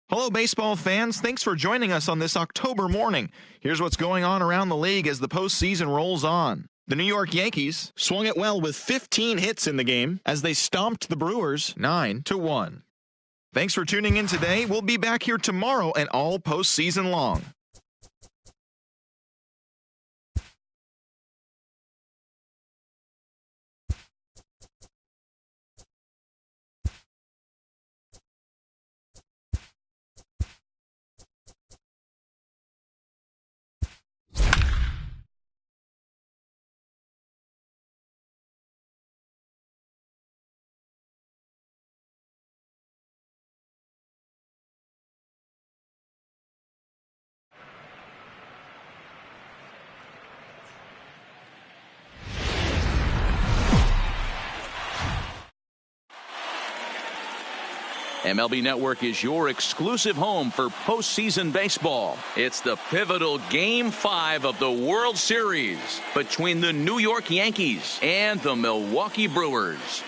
Hello, baseball fans. Thanks for joining us on this October morning. Here's what's going on around the league as the postseason rolls on. The New York Yankees swung it well with 15 hits in the game as they stomped the Brewers 9-1. Thanks for tuning in today. We'll be back here tomorrow and all postseason long. MLB Network is your exclusive home for postseason baseball. It's the pivotal Game 5 of the World Series between the New York Yankees and the Milwaukee Brewers.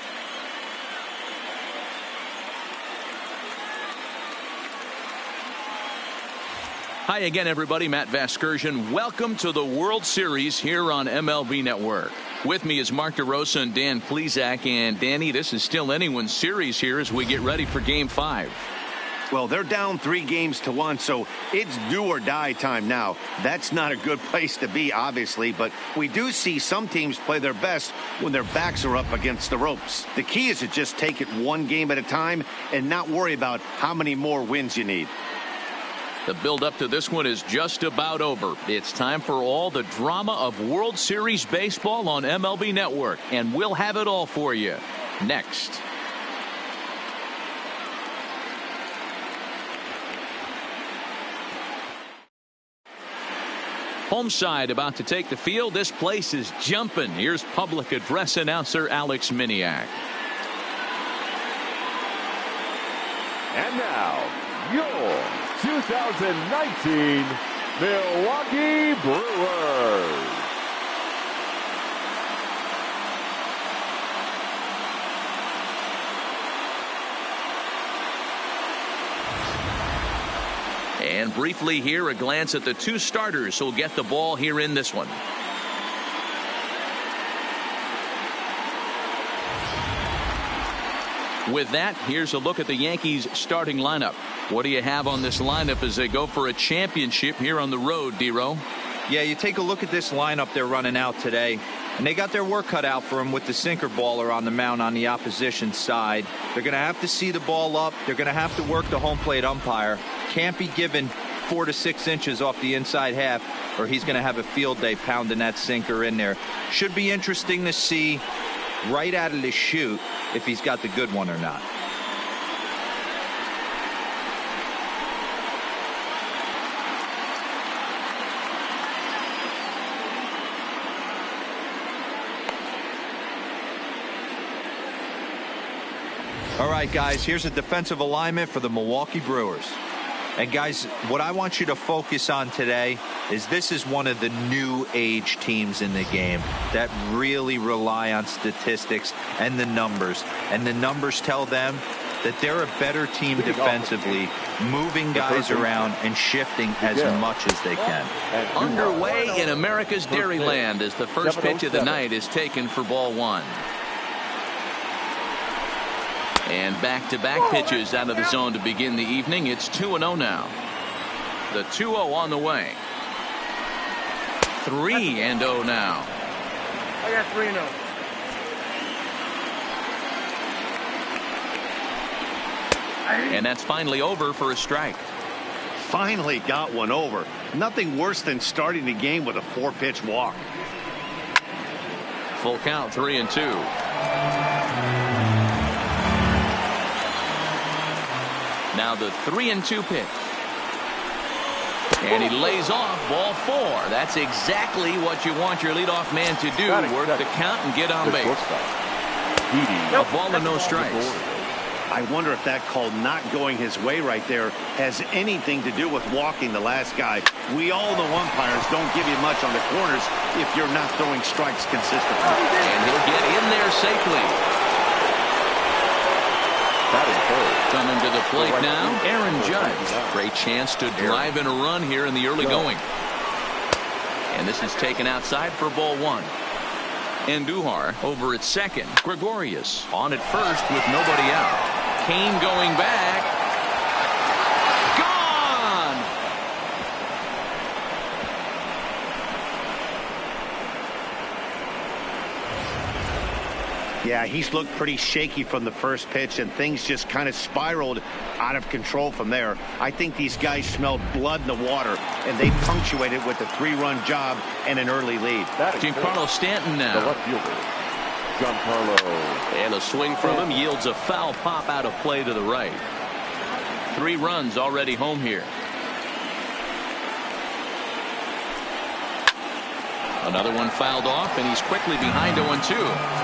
Hi again, everybody. Matt Vasgersian. Welcome to the World Series here on MLB Network. With me is Mark DeRosa and Dan Plesac. And Danny, this is still anyone's series here as we get ready for Game 5. Well, they're down 3-1, so it's do or die time now. That's not a good place to be, obviously, but we do see some teams play their best when their backs are up against the ropes. The key is to just take it one game at a time and not worry about how many more wins you need. The build-up to this one is just about over. It's time for all the drama of World Series baseball on MLB Network, and we'll have it all for you next. Home side about to take the field. This place is jumping. Here's public address announcer Alex Miniak. And now, your 2019 Milwaukee Brewers. And briefly here, a glance at the two starters who'll get the ball here in this one. With that, here's a look at the Yankees starting lineup. What do you have on this lineup as they go for a championship here on the road, D-Row? Yeah, you take a look at this lineup they're running out today, and they got their work cut out for them with the sinker baller on the mound on the opposition side. They're going to have to see the ball up. They're going to have to work the home plate umpire. Can't be given 4 to 6 inches off the inside half, or he's going to have a field day pounding that sinker in there. Should be interesting to see right out of the chute if he's got the good one or not. All right, guys, here's a defensive alignment for the Milwaukee Brewers. And guys, what I want you to focus on today is this is one of the new age teams in the game that really rely on statistics and the numbers. And the numbers tell them that they're a better team defensively, moving guys around and shifting as much as they can. Underway in America's Dairyland as the first pitch of the night is taken for ball one. And back-to-back pitches out of the zone to begin the evening. It's 2-0 now. The 2-0 on the way. 3-0 now. I got 3-0. And that's finally over for a strike. Finally got one over. Nothing worse than starting the game with a 4-pitch walk. Full count, 3-2. Now the 3-2 pitch. And he lays off ball 4. That's exactly what you want your leadoff man to do. Work the count and get on base. A ball and no strikes. I wonder if that call not going his way right there has anything to do with walking the last guy. We all know umpires don't give you much on the corners if you're not throwing strikes consistently. And he'll get in there safely. Coming to the plate now, Aaron Judge. Great chance to drive in a run here in the early going. And this is taken outside for ball one. Andujar over at second. Gregorius on at first with nobody out. Kane going back. Gone! Yeah, he's looked pretty shaky from the first pitch, and things just kind of spiraled out of control from there. I think these guys smelled blood in the water, and they punctuated with a 3-run job and an early lead. Giancarlo Stanton now. The left fielder, Giancarlo. And a swing from him yields a foul pop out of play to the right. 3 runs already home here. Another one fouled off, and he's quickly behind 0-2.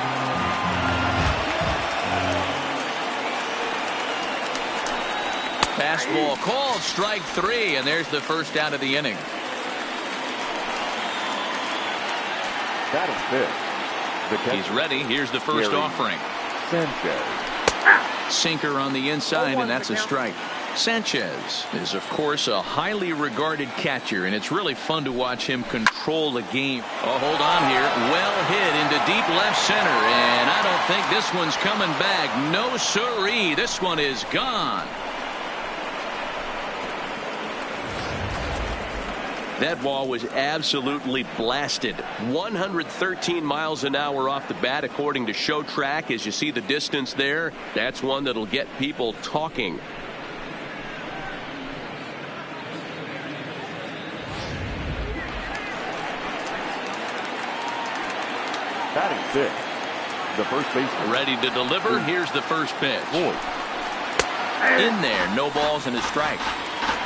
Fastball called, strike 3, and there's the first out of the inning. He's ready. Here's the first offering. Sanchez. Sinker on the inside, and that's a strike. Sanchez is, of course, a highly regarded catcher, and it's really fun to watch him control the game. Oh, hold on here. Well hit into deep left center, and I don't think this one's coming back. No siree. This one is gone. That ball was absolutely blasted. 113 miles an hour off the bat, according to Show Track. As you see the distance there, that's one that'll get people talking. Batting 6. The first baseman. Ready to deliver. Here's the first pitch. In there. No balls and a strike.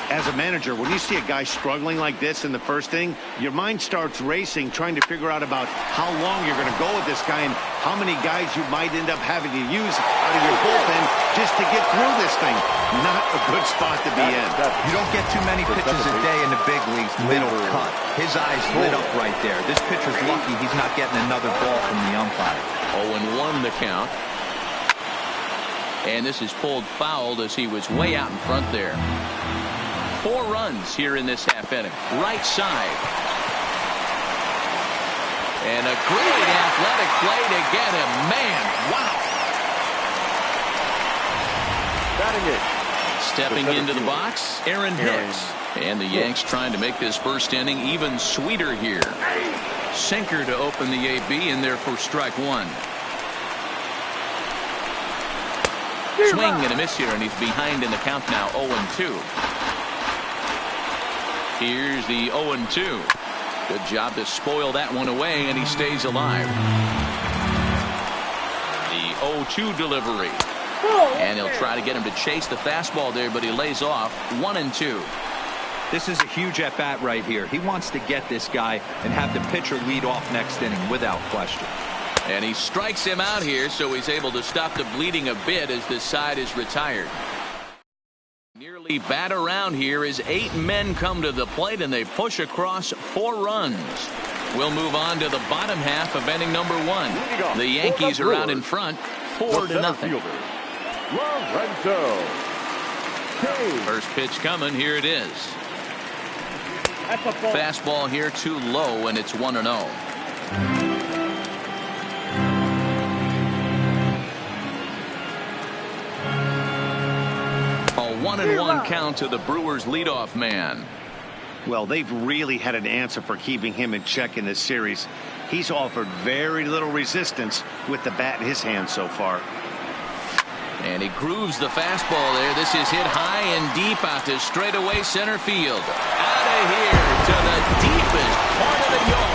As a manager, when you see a guy struggling like this in the first inning, your mind starts racing, trying to figure out about how long you're going to go with this guy and how many guys you might end up having to use out of your bullpen just to get through this thing. Not a good spot to be in. You don't get too many pitches a day in the big leagues. Middle cut. His eyes lit up right there. This pitcher's lucky he's not getting another ball from the umpire. 0-1 the count. And this is pulled foul as he was way out in front there. 4 runs here in this half inning. Right side. And a great athletic play to get him. Man, wow. Batting it. Stepping into the box, Aaron Hicks. And the Yanks trying to make this first inning even sweeter here. Sinker to open the AB in there for strike 1. Swing and a miss here, and he's behind in the count now, 0-2. Here's the 0-2. Good job to spoil that one away, and he stays alive. The 0-2 delivery. And he'll try to get him to chase the fastball there, but he lays off. 1-2. This is a huge at-bat right here. He wants to get this guy and have the pitcher lead off next inning without question. And he strikes him out here, so he's able to stop the bleeding a bit as this side is retired. Nearly bat around here as 8 men come to the plate, and they push across 4 runs. We'll move on to the bottom half of inning number 1. The Yankees are out in front, 4-0. First pitch coming. Here it is. Fastball here too low, and it's 1-0. A 1-1 count to the Brewers leadoff man. Well, they've really had an answer for keeping him in check in this series. He's offered very little resistance with the bat in his hand so far. And he grooves the fastball there. This is hit high and deep out to straightaway center field. Out of here to the deepest part of the yard.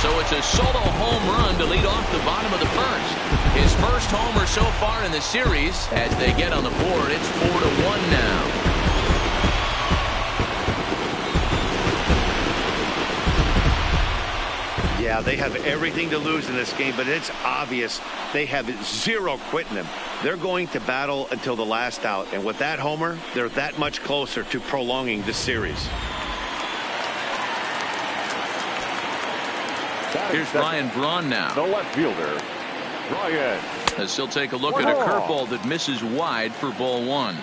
So it's a solo home run to lead off the bottom of the first. His first homer so far in the series. As they get on the board, it's 4-1 now. Yeah, they have everything to lose in this game, but it's obvious they have zero quitting them. They're going to battle until the last out, and with that homer, they're that much closer to prolonging this series. Here's Ryan Braun now. The left fielder, Ryan. As he'll take a look at a curveball that misses wide for ball one.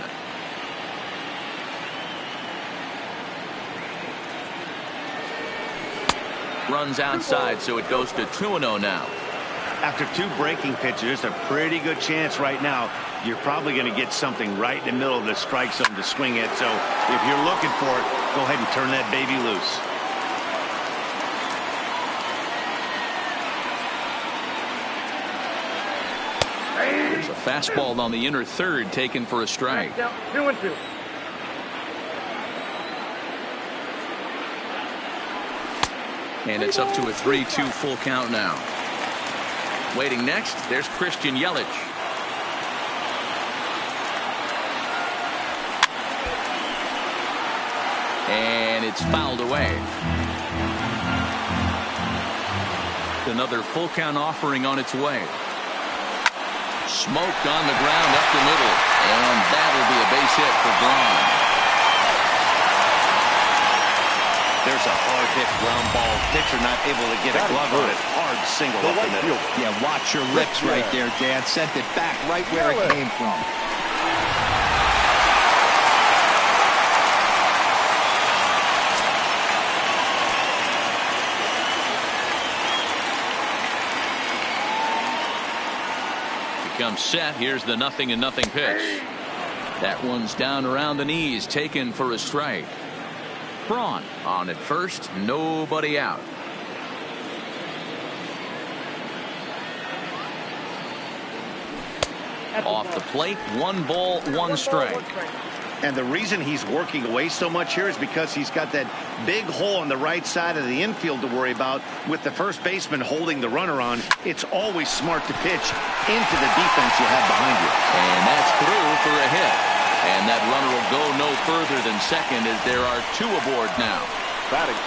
Runs outside, so it goes to 2-0 now. After two breaking pitches, there's a pretty good chance right now you're probably going to get something right in the middle of the strike zone to swing at. So if you're looking for it, go ahead and turn that baby loose. There's a fastball on the inner third taken for a strike. 2-2. And it's up to a 3-2 full count now. Waiting next, there's Christian Yelich. And it's fouled away. Another full count offering on its way. Smoked on the ground up the middle. And that'll be a base hit for Braun. There's a hard hit ground ball. Pitcher not able to get a glove on it. Hard single up the middle. Yeah, watch your lips right there, Dan. Sent it back right where it came from. Comes set. Here's the 0-0 pitch. That one's down around the knees, taken for a strike. Braun on at first, nobody out. Off the plate, 1 ball, 1 strike. And the reason he's working away so much here is because he's got that big hole on the right side of the infield to worry about. With the first baseman holding the runner on, it's always smart to pitch into the defense you have behind you. And that's through for a hit. And that runner will go no further than second as there are 2 aboard now.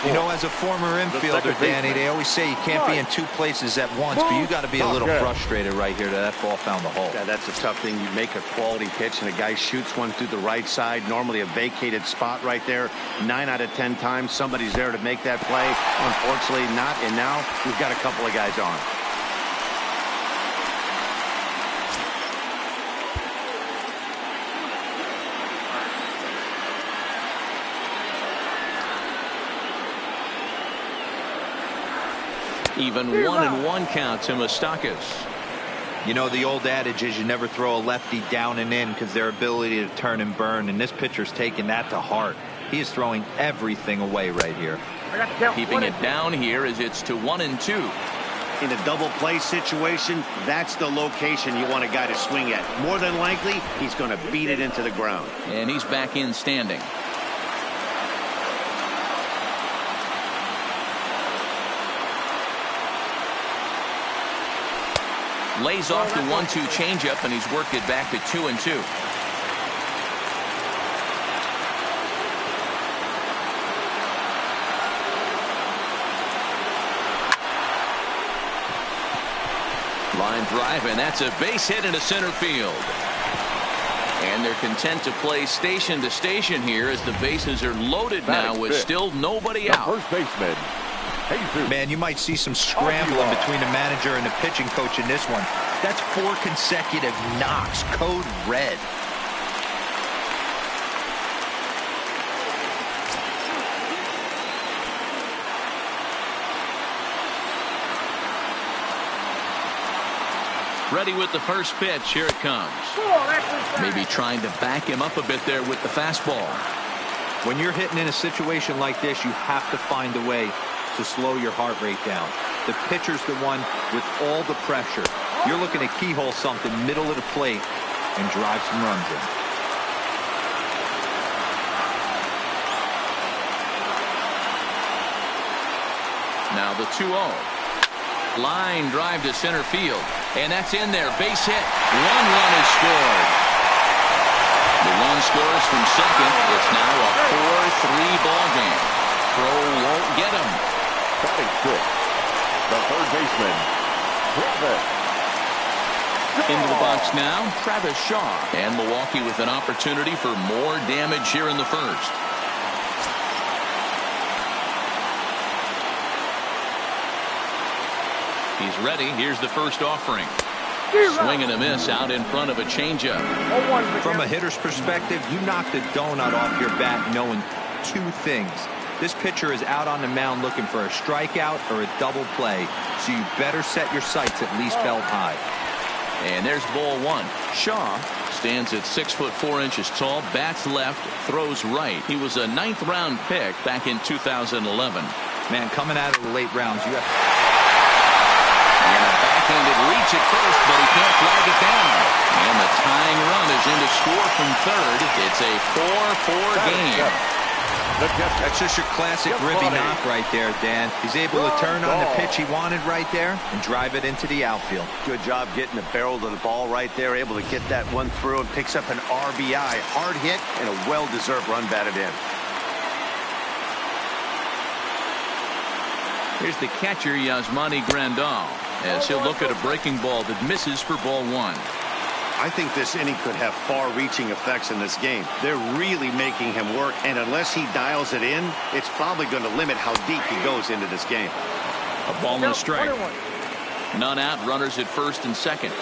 You know, as a former infielder, Danny, they always say you can't be in 2 places at once, but you got to be a little frustrated right here that ball found the hole. Yeah, that's a tough thing. You make a quality pitch and a guy shoots one through the right side, normally a vacated spot right there. 9 out of 10 times somebody's there to make that play. Unfortunately not, and now we've got a couple of guys on. Even 1-1 count to Moustakas. You know, the old adage is you never throw a lefty down and in because their ability to turn and burn, and this pitcher's taking that to heart. He is throwing everything away right here. Keeping it down here as it's to 1-2. In a double play situation, that's the location you want a guy to swing at. More than likely, he's going to beat it into the ground. And he's back in standing. Lays off the 1-2 changeup, and he's worked it back to 2-2. Line drive, and that's a base hit into center field. And they're content to play station to station here as the bases are loaded now with still nobody out. First baseman. Man, you might see some scrambling between the manager and the pitching coach in this one. That's 4 consecutive knocks. Code red. Ready with the first pitch. Here it comes. Maybe trying to back him up a bit there with the fastball. When you're hitting in a situation like this, you have to find a way to slow your heart rate down. The pitcher's the one with all the pressure. You're looking to keyhole something middle of the plate and drive some runs in. Now the 2-0. Line drive to center field. And that's in there. Base hit. 1 run is scored. The run scores from second. It's now a 4-3 ball game. Crow won't get him. Batting 6. The third baseman, Travis. Into the box now, Travis Shaw. And Milwaukee with an opportunity for more damage here in the first. He's ready. Here's the first offering. Swing and a miss out in front of a changeup. From a hitter's perspective, you knocked a donut off your bat knowing two things. This pitcher is out on the mound looking for a strikeout or a double play, so you better set your sights at least belt high. And there's ball one. Shaw stands at 6'4" tall, bats left, throws right. He was a 9th round pick back in 2011. Man, coming out of the late rounds, you have... And a backhanded reach at first, but he can't flag it down. And the tying run is in to score from third. It's a 4-4 game. That's just your classic ribby knock right there, Dan. He's able to turn on the pitch he wanted right there and drive it into the outfield. Good job getting the barrel to the ball right there, able to get that one through and picks up an RBI. Hard hit and a well-deserved run batted in. Here's the catcher, Yasmani Grandal, as he'll look at a breaking ball that misses for ball one. I think this inning could have far-reaching effects in this game. They're really making him work, and unless he dials it in, it's probably going to limit how deep he goes into this game. A ball and a strike. None out, runners at first and second.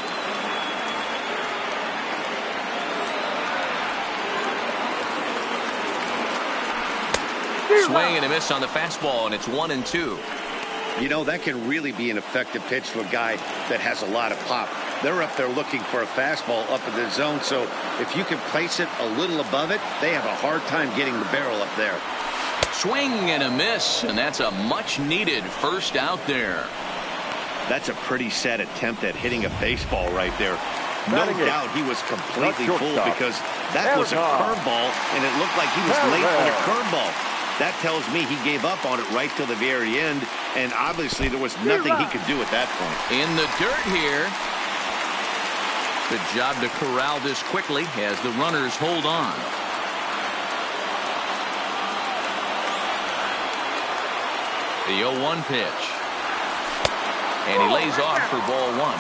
Swing and a miss on the fastball, and it's 1-2. You know, that can really be an effective pitch to a guy that has a lot of pop. They're up there looking for a fastball up in the zone, so if you can place it a little above it, they have a hard time getting the barrel up there. Swing and a miss, and that's a much-needed first out there. That's a pretty sad attempt at hitting a baseball right there. No doubt he was completely fooled because that was a curveball, and it looked like he was late for the curveball. That tells me he gave up on it right till the very end, and obviously there was nothing he could do at that point. In the dirt here. Good job to corral this quickly as the runners hold on. The 0-1 pitch. And he lays off for ball one.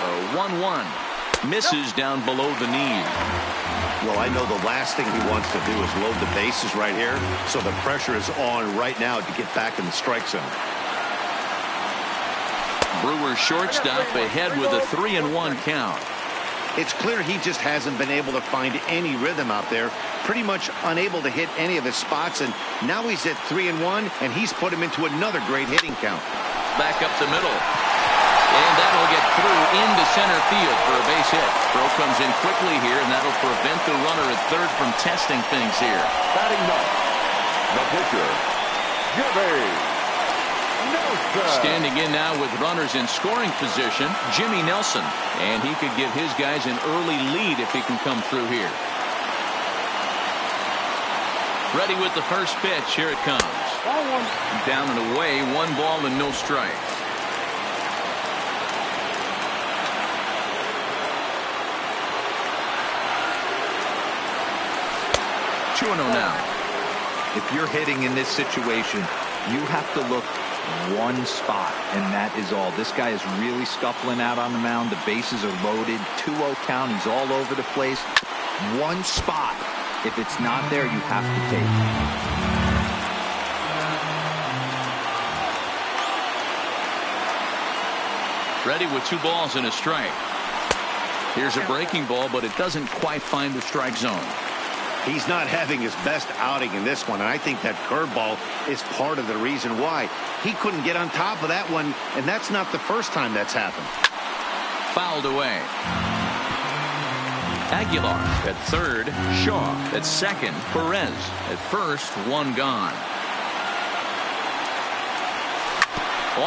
A 1-1. Misses down below the knee. Well, I know the last thing he wants to do is load the bases right here, so the pressure is on right now to get back in the strike zone. Brewers shortstop ahead with a 3-1 count. It's clear he just hasn't been able to find any rhythm out there, pretty much unable to hit any of his spots, and now he's at 3-1, and he's put him into another great hitting count. Back up the middle. And that'll get through into center field for a base hit. Throw comes in quickly here, and that'll prevent the runner at third from testing things here. Batting ninth, the pitcher, Jimmy Nelson. Standing in now with runners in scoring position, Jimmy Nelson. And he could give his guys an early lead if he can come through here. Ready with the first pitch. Here it comes. Down and away, 1 ball and no strikes. 2-0 now. If you're hitting in this situation, you have to look one spot, and that is all. This guy is really scuffling out on the mound. The bases are loaded. 2-0 count. He's all over the place. One spot. If it's not there, you have to take it. Ready with 2 balls and a strike. Here's a breaking ball, but it doesn't quite find the strike zone. He's not having his best outing in this one, and I think that curveball is part of the reason why. He couldn't get on top of that one, and that's not the first time that's happened. Fouled away. Aguilar at third, Shaw at second, Perez at first, 1 gone.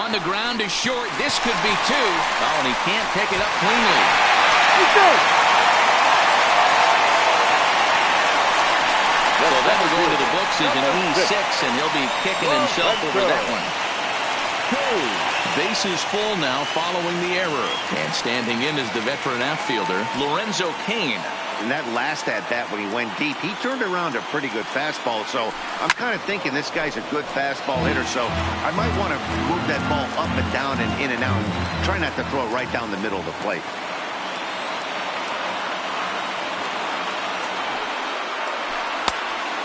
On the ground is short. This could be 2. Oh, and he can't pick it up cleanly. So that'll go into the books as an E6, and he'll be kicking himself over that one. Bases full now following the error. And standing in is the veteran outfielder, Lorenzo Cain. In that last at-bat when he went deep, he turned around a pretty good fastball. So I'm kind of thinking this guy's a good fastball hitter. So I might want to move that ball up and down and in and out. And try not to throw it right down the middle of the plate.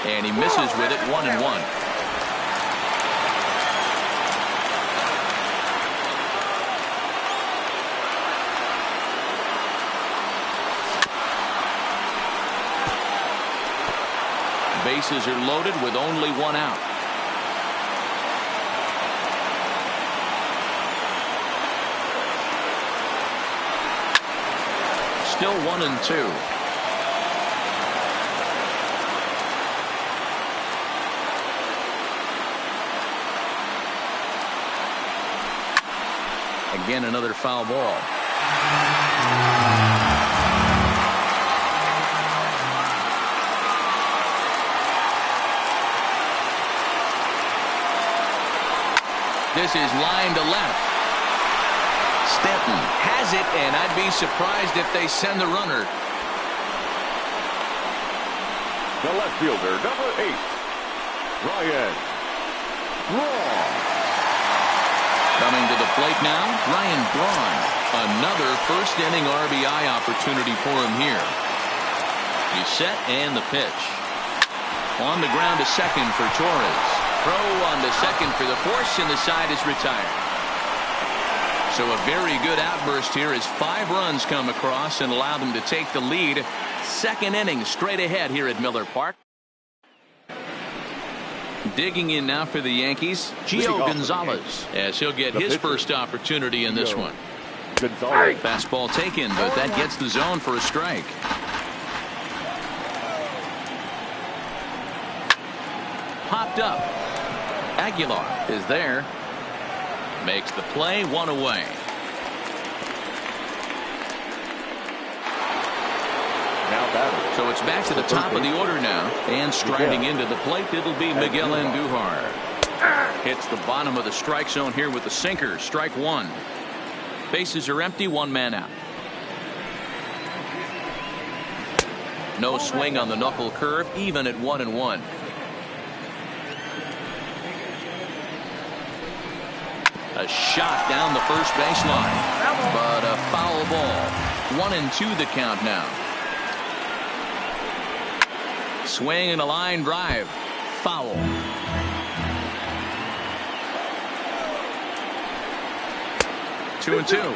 And he misses with it, 1-1. Bases are loaded with only one out. Still 1-2. Again, another foul ball. This is line to left. Stanton has it, and I'd be surprised if they send the runner. The left fielder, number 8, Ryan Braun. Coming to the plate now, Ryan Braun. Another first inning RBI opportunity for him here. He's set, and the pitch. On the ground to second for Torres. Throw on to second for the force, and the side is retired. So a very good outburst here as 5 runs come across and allow them to take the lead. Second inning straight ahead here at Miller Park. Digging in now for the Yankees, Gio Gonzalez, as he'll get his first opportunity in this one. Fastball taken, but that gets the zone for a strike. Popped up. Aguilar is there. Makes the play, 1 away. So it's back to the top of the order now. And striding into the plate, it'll be Miguel Andujar. Hits the bottom of the strike zone here with the sinker. Strike 1. Bases are empty, 1 man out. No swing on the knuckle curve, even at 1-1. A shot down the first baseline, but a foul ball. 1-2 the count now. Swing and a line drive. Foul. Two and two.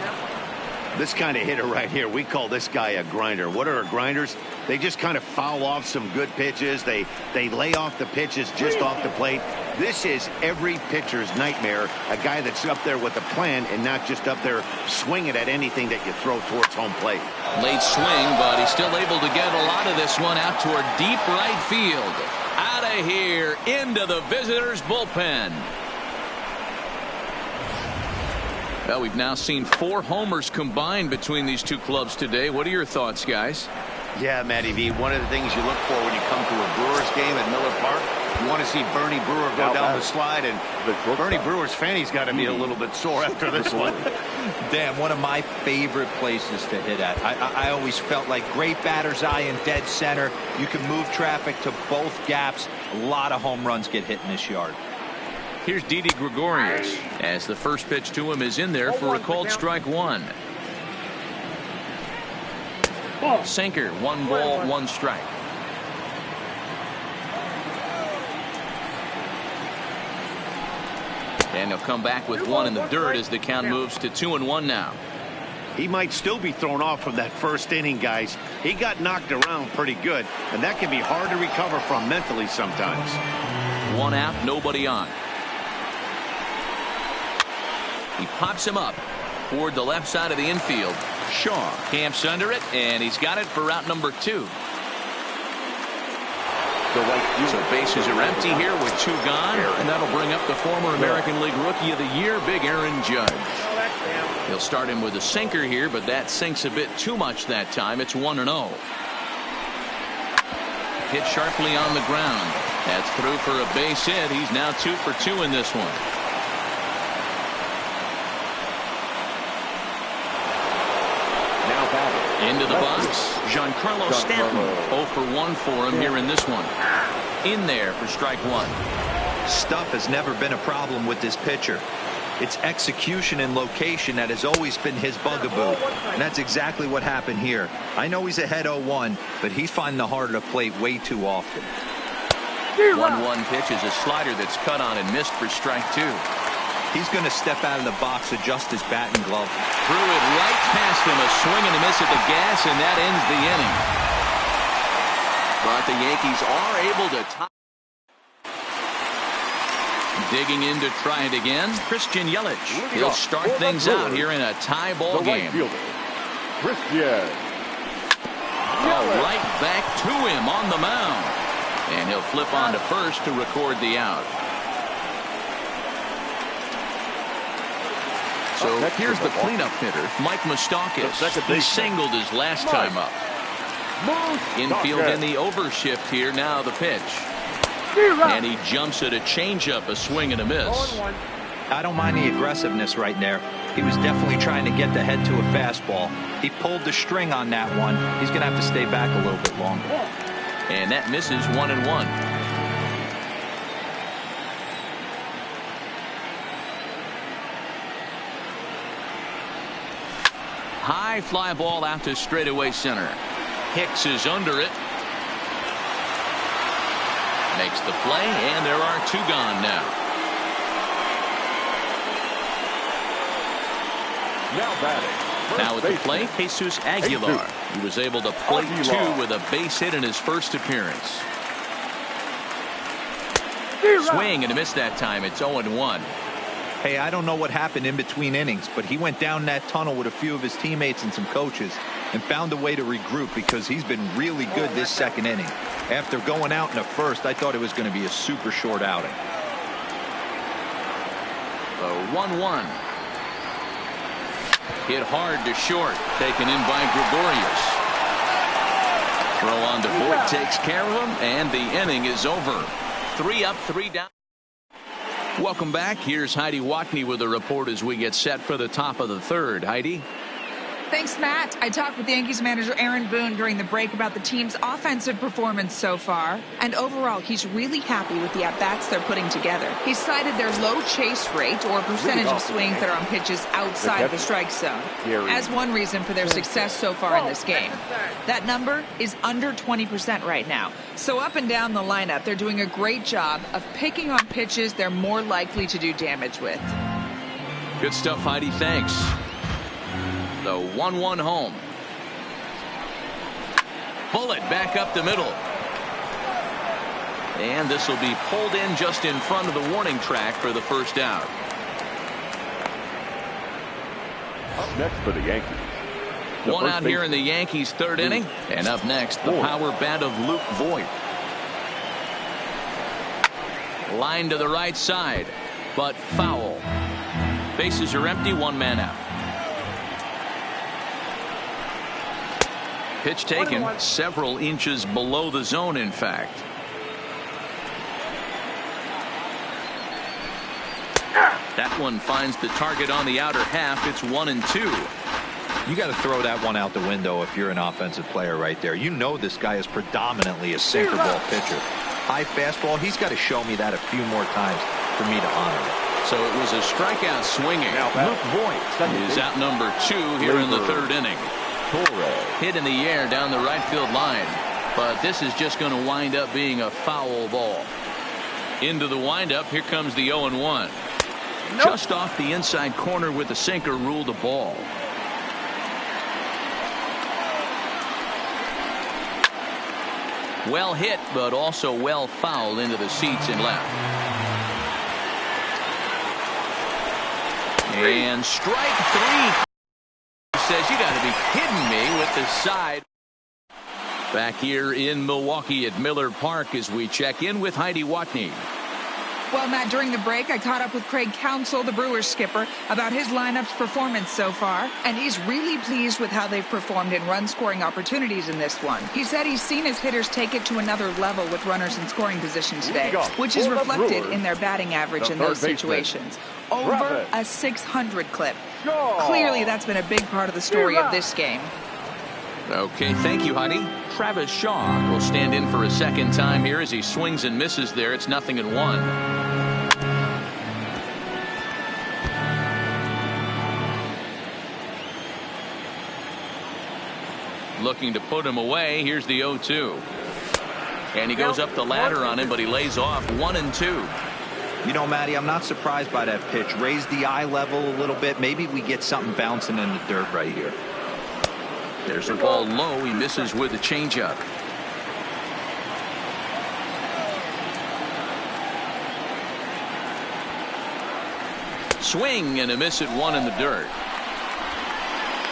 This kind of hitter right here, we call this guy a grinder. What are grinders? They just kind of foul off some good pitches. They lay off the pitches just off the plate. This is every pitcher's nightmare, a guy that's up there with a plan and not just up there swinging at anything that you throw towards home plate. Late swing, but he's still able to get a lot of this one out toward deep right field. Out of here, into the visitors' bullpen. Well, we've now seen 4 homers combined between these two clubs today. What are your thoughts, guys? Yeah, Matty V, one of the things you look for when you come to a Brewers game at Miller Park, you want to see Bernie Brewer go down the slide, and Bernie Brewer's fanny's got to be a little bit sore after this one. Dan, one of my favorite places to hit at. I always felt like great batter's eye in dead center. You can move traffic to both gaps. A lot of home runs get hit in this yard. Here's Didi Gregorius as the first pitch to him is in there for a called strike 1. Sinker, 1 ball, 1 strike. And he'll come back with 1 in the dirt as the count moves to 2-1 now. He might still be thrown off from that first inning, guys. He got knocked around pretty good, and that can be hard to recover from mentally sometimes. 1 out, nobody on. He pops him up toward the left side of the infield. Shaw camps under it, and he's got it for out number 2. So bases are empty here with 2 gone, and that'll bring up the former American League Rookie of the Year, Big Aaron Judge. He'll start him with a sinker here, but that sinks a bit too much that time. It's 1-0. Hit sharply on the ground. That's through for a base hit. He's now 2 for 2 in this one. Into the box, Giancarlo Stanton. 0 for 1 for him here in this one. In there for strike 1. Stuff has never been a problem with this pitcher. It's execution and location that has always been his bugaboo. And that's exactly what happened here. I know he's ahead 0-1, but he's finding the heart of the plate way too often. 1-1 pitch is a slider that's cut on and missed for strike 2. He's going to step out of the box, adjust his bat and glove. Threw it right past him, a swing and a miss at the gas, and that ends the inning. But the Yankees are able to tie. Digging in to try it again, Christian Yelich. He'll start things out here in a tie ball game. Christian. Right back to him on the mound. And he'll flip on to first to record the out. So here's the cleanup hitter, Mike Moustakas. He singled his last time up. Infield in the overshift here. Now the pitch. And he jumps at a changeup, a swing and a miss. I don't mind the aggressiveness right there. He was definitely trying to get the head to a fastball. He pulled the string on that one. He's going to have to stay back a little bit longer. And that misses 1-1. High fly ball out to straightaway center. Hicks is under it. Makes the play, and there are 2 gone now. Now batting. Now at the plate, Jesus Aguilar. He was able to plate 2 with a base hit in his first appearance. Swing and a miss that time. It's 0-1. Hey, I don't know what happened in between innings, but he went down that tunnel with a few of his teammates and some coaches and found a way to regroup because he's been really good this second inning. After going out in the first, I thought it was going to be a super short outing. The 1-1. Hit hard to short. Taken in by Gregorius. Throw on to Voit takes care of him, and the inning is over. 3 up, 3 down. Welcome back. Here's Heidi Watney with a report as we get set for the top of the third. Heidi? Thanks, Matt. I talked with Yankees manager Aaron Boone during the break about the team's offensive performance so far. And overall, he's really happy with the at-bats they're putting together. He cited their low chase rate, or percentage of swings that are on pitches outside the strike zone, as one reason for their success so far in this game. That number is under 20% right now. So up and down the lineup, they're doing a great job of picking on pitches they're more likely to do damage with. Good stuff, Heidi. Thanks. The 1-1 home. Bullet back up the middle. And this will be pulled in just in front of the warning track for the first out. Up next for the Yankees. One out here in the Yankees' third inning. And up next, the power bat of Luke Voit. Line to the right side, but foul. Bases are empty, 1 man out. Pitch taken several inches below the zone, in fact. That one finds the target on the outer half. It's 1-2. You got to throw that one out the window if you're an offensive player right there. You know this guy is predominantly a sinker ball pitcher. High fastball, he's got to show me that a few more times for me to honor it. So it was a strikeout swinging. Luke Voit is out number 2 here in the third inning. Hit in the air down the right field line, but this is just going to wind up being a foul ball. Into the windup, here comes the 0-1. Just off the inside corner with the sinker, ruled a ball. Well hit, but also well fouled into the seats and left. And strike 3. Says, you got to be kidding me with the side. Back here in Milwaukee at Miller Park as we check in with Heidi Watney. Well, Matt, during the break, I caught up with Craig Counsell, the Brewers skipper, about his lineup's performance so far, and he's really pleased with how they've performed in run-scoring opportunities in this one. He said he's seen his hitters take it to another level with runners in scoring position today, which is reflected in their batting average in those situations. Over a 600 clip. Clearly, that's been a big part of the story of this game. Okay, thank you, Heidi. Travis Shaw will stand in for a second time here as he swings and misses there. It's 0-1. Looking to put him away. Here's the 0-2. And he goes up the ladder on him, but he lays off 1-2. You know, Matty, I'm not surprised by that pitch. Raise the eye level a little bit. Maybe we get something bouncing in the dirt right here. There's a ball low. He misses with a changeup. Swing and a miss at one in the dirt.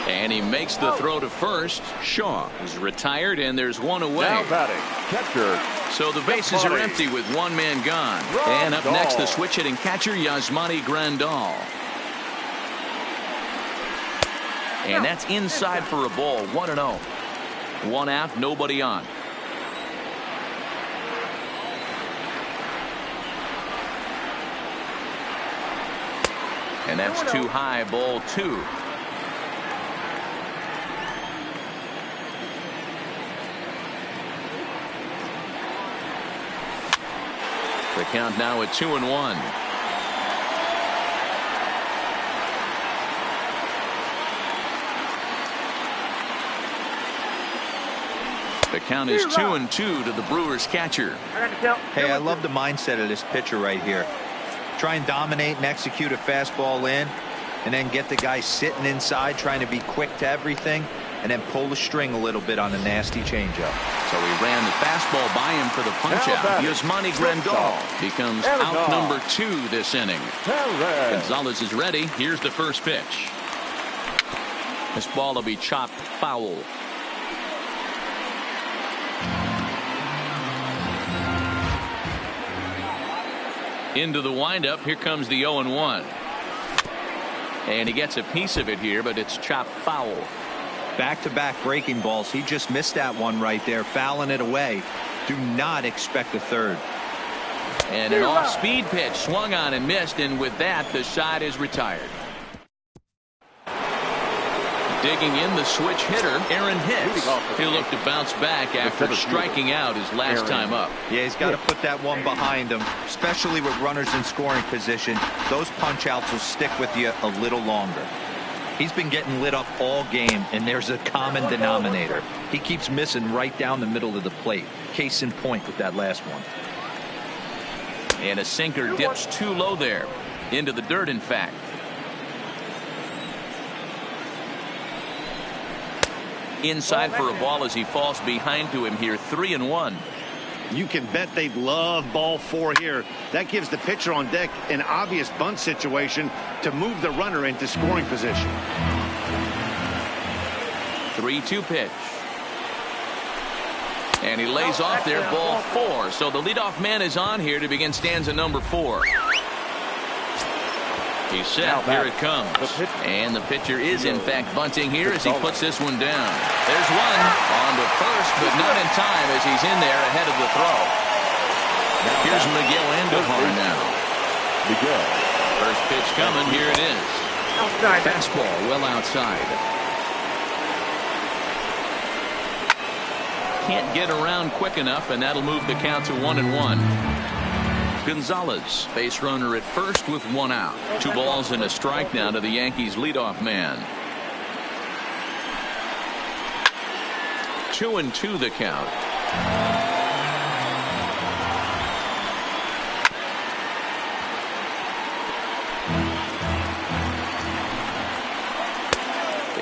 And he makes the throw to first. Shaw is retired, and there's one away. Now batting, catcher. So the bases are empty with one man gone. And up next, the switch hitting catcher, Yasmani Grandal. And that's inside for a ball, 1-0. One out, nobody on. And that's too high, ball 2. The count now at 2-1. The count is 2-2 to the Brewers catcher. Hey, I love the mindset of this pitcher right here. Try and dominate and execute a fastball in, and then get the guy sitting inside trying to be quick to everything, and then pull the string a little bit on a nasty changeup. So he ran the fastball by him for the punch out. Yasmani Grandal becomes out number 2 this inning. Gonzalez is ready. Here's the first pitch. This ball will be chopped foul. Into the windup. Here comes the 0-1. And he gets a piece of it here, but it's chopped foul. Back-to-back breaking balls. He just missed that one right there, fouling it away. Do not expect a third. And an off-speed pitch swung on and missed, and with that, the side is retired. Digging in, the switch hitter, Aaron Hicks. He'll look to bounce back after striking out his last time up. Yeah, he's got to put that one behind him, especially with runners in scoring position. Those punch-outs will stick with you a little longer. He's been getting lit up all game, and there's a common denominator. He keeps missing right down the middle of the plate. Case in point with that last one. And a sinker dips too low there. Into the dirt, in fact. Inside for a ball as he falls behind to him here. 3-1. You can bet they'd love ball 4 here. That gives the pitcher on deck an obvious bunt situation to move the runner into scoring position. 3-2 pitch. And he lays off there, ball 4. So the leadoff man is on here to begin stanza number 4. He's set. Here it comes. And the pitcher is, in fact, bunting here as he puts this one down. There's one on to first, but not in time as he's in there ahead of the throw. Here's Miguel Andujar now. First pitch coming. Here it is. Fastball well outside. Can't get around quick enough, and that'll move the count to 1-1. Gonzalez, base runner at first with 1 out. 2 balls and a strike now to the Yankees leadoff man. 2-2 the count.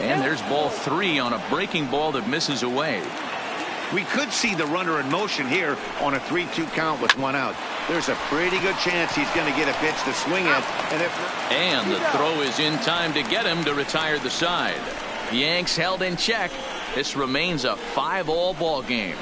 And there's ball 3 on a breaking ball that misses away. We could see the runner in motion here on a 3-2 count with 1 out. There's a pretty good chance he's going to get a pitch to swing at. And the throw is in time to get him to retire the side. Yanks held in check. This remains a 5-all ball game.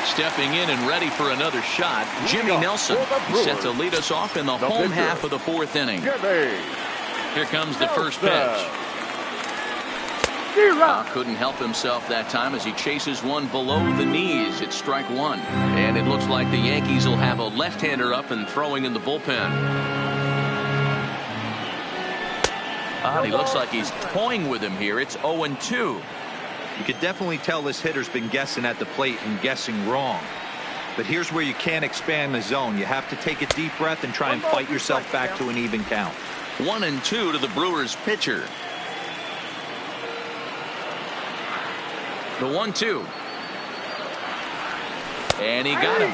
Stepping in and ready for another shot, Jimmy Nelson set to lead us off in the home half of the 4th inning. Here comes the first pitch. Couldn't help himself that time as he chases one below the knees. It's strike 1. And it looks like the Yankees will have a left-hander up and throwing in the bullpen. He looks like he's toying with him here. It's 0-2. You could definitely tell this hitter's been guessing at the plate and guessing wrong. But here's where you can't expand the zone. You have to take a deep breath and try and fight yourself back to an even count. 1-2 to the Brewers pitcher. The 1-2. And he got him.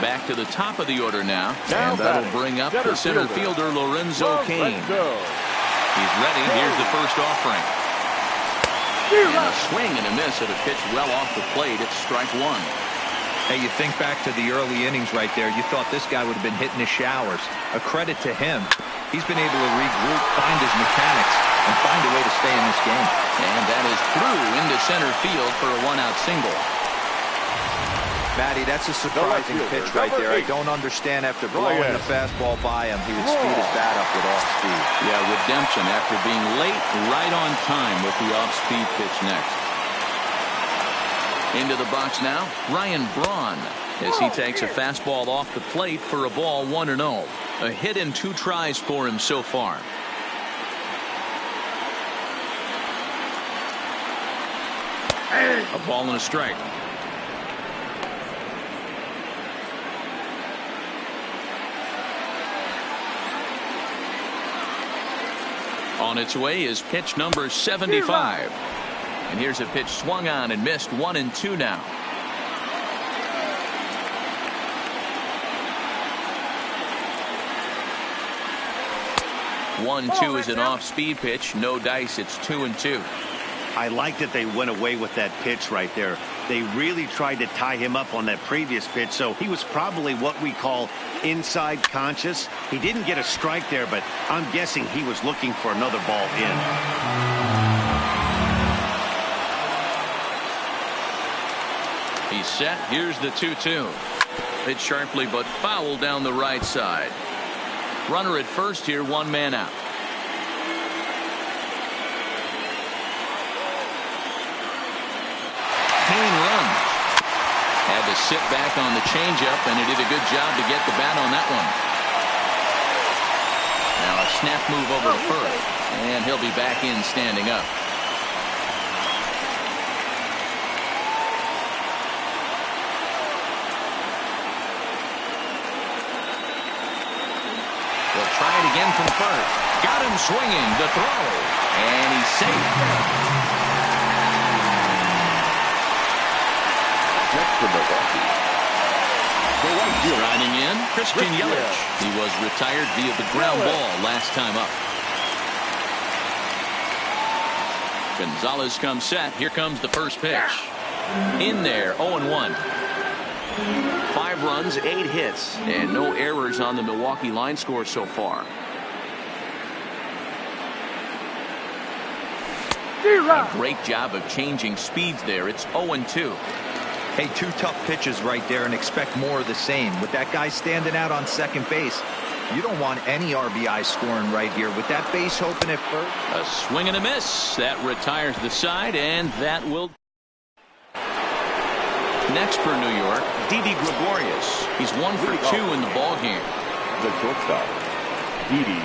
Back to the top of the order now. And that'll bring up the center fielder, Lorenzo Cain. He's ready. Here's the first offering. And a swing and a miss at a pitch well off the plate. It's strike one. Hey, you think back to the early innings right there. You thought this guy would have been hitting his showers. A credit to him. He's been able to regroup, find his mechanics, and find a way to stay in this game. And that is through into center field for a one-out single. Matty, that's a surprising pitch right there. I don't understand after blowing the fastball by him, he would speed his bat up with off speed. Yeah, redemption after being late, right on time with the off-speed pitch next. Into the box now, Ryan Braun, as he takes a fastball off the plate for a ball 1-0. A hit in 2 tries for him so far. A ball and a strike. On its way is pitch number 75. And here's a pitch swung on and missed. 1-2 now. 1-2 is an off-speed pitch. No dice. It's 2-2. I like that they went away with that pitch right there. They really tried to tie him up on that previous pitch, so he was probably what we call inside conscious. He didn't get a strike there, but I'm guessing he was looking for another ball in. He's set. Here's the 2-2. Hit sharply but foul down the right side. Runner at first here, 1 man out. Cain runs. Had to sit back on the changeup, and he did a good job to get the bat on that one. Now a snap move over to first, and he'll be back in standing up. They'll try it again from first. Got him swinging. The throw, and he's safe. Next for Milwaukee. Riding in, Christian Yelich. He was retired via the ground ball last time up. Gonzalez comes set. Here comes the first pitch. In there, 0-1. 5 runs, 8 hits, and no errors on the Milwaukee line score so far. A great job of changing speeds there. It's 0-2. Hey, 2 tough pitches right there, and expect more of the same. With that guy standing out on second base, you don't want any RBI scoring right here. With that base open at first. A swing and a miss. That retires the side, and that will. Next for New York, Didi Gregorius. He's 1 for 2 in the ball game. The shortstop, Didi.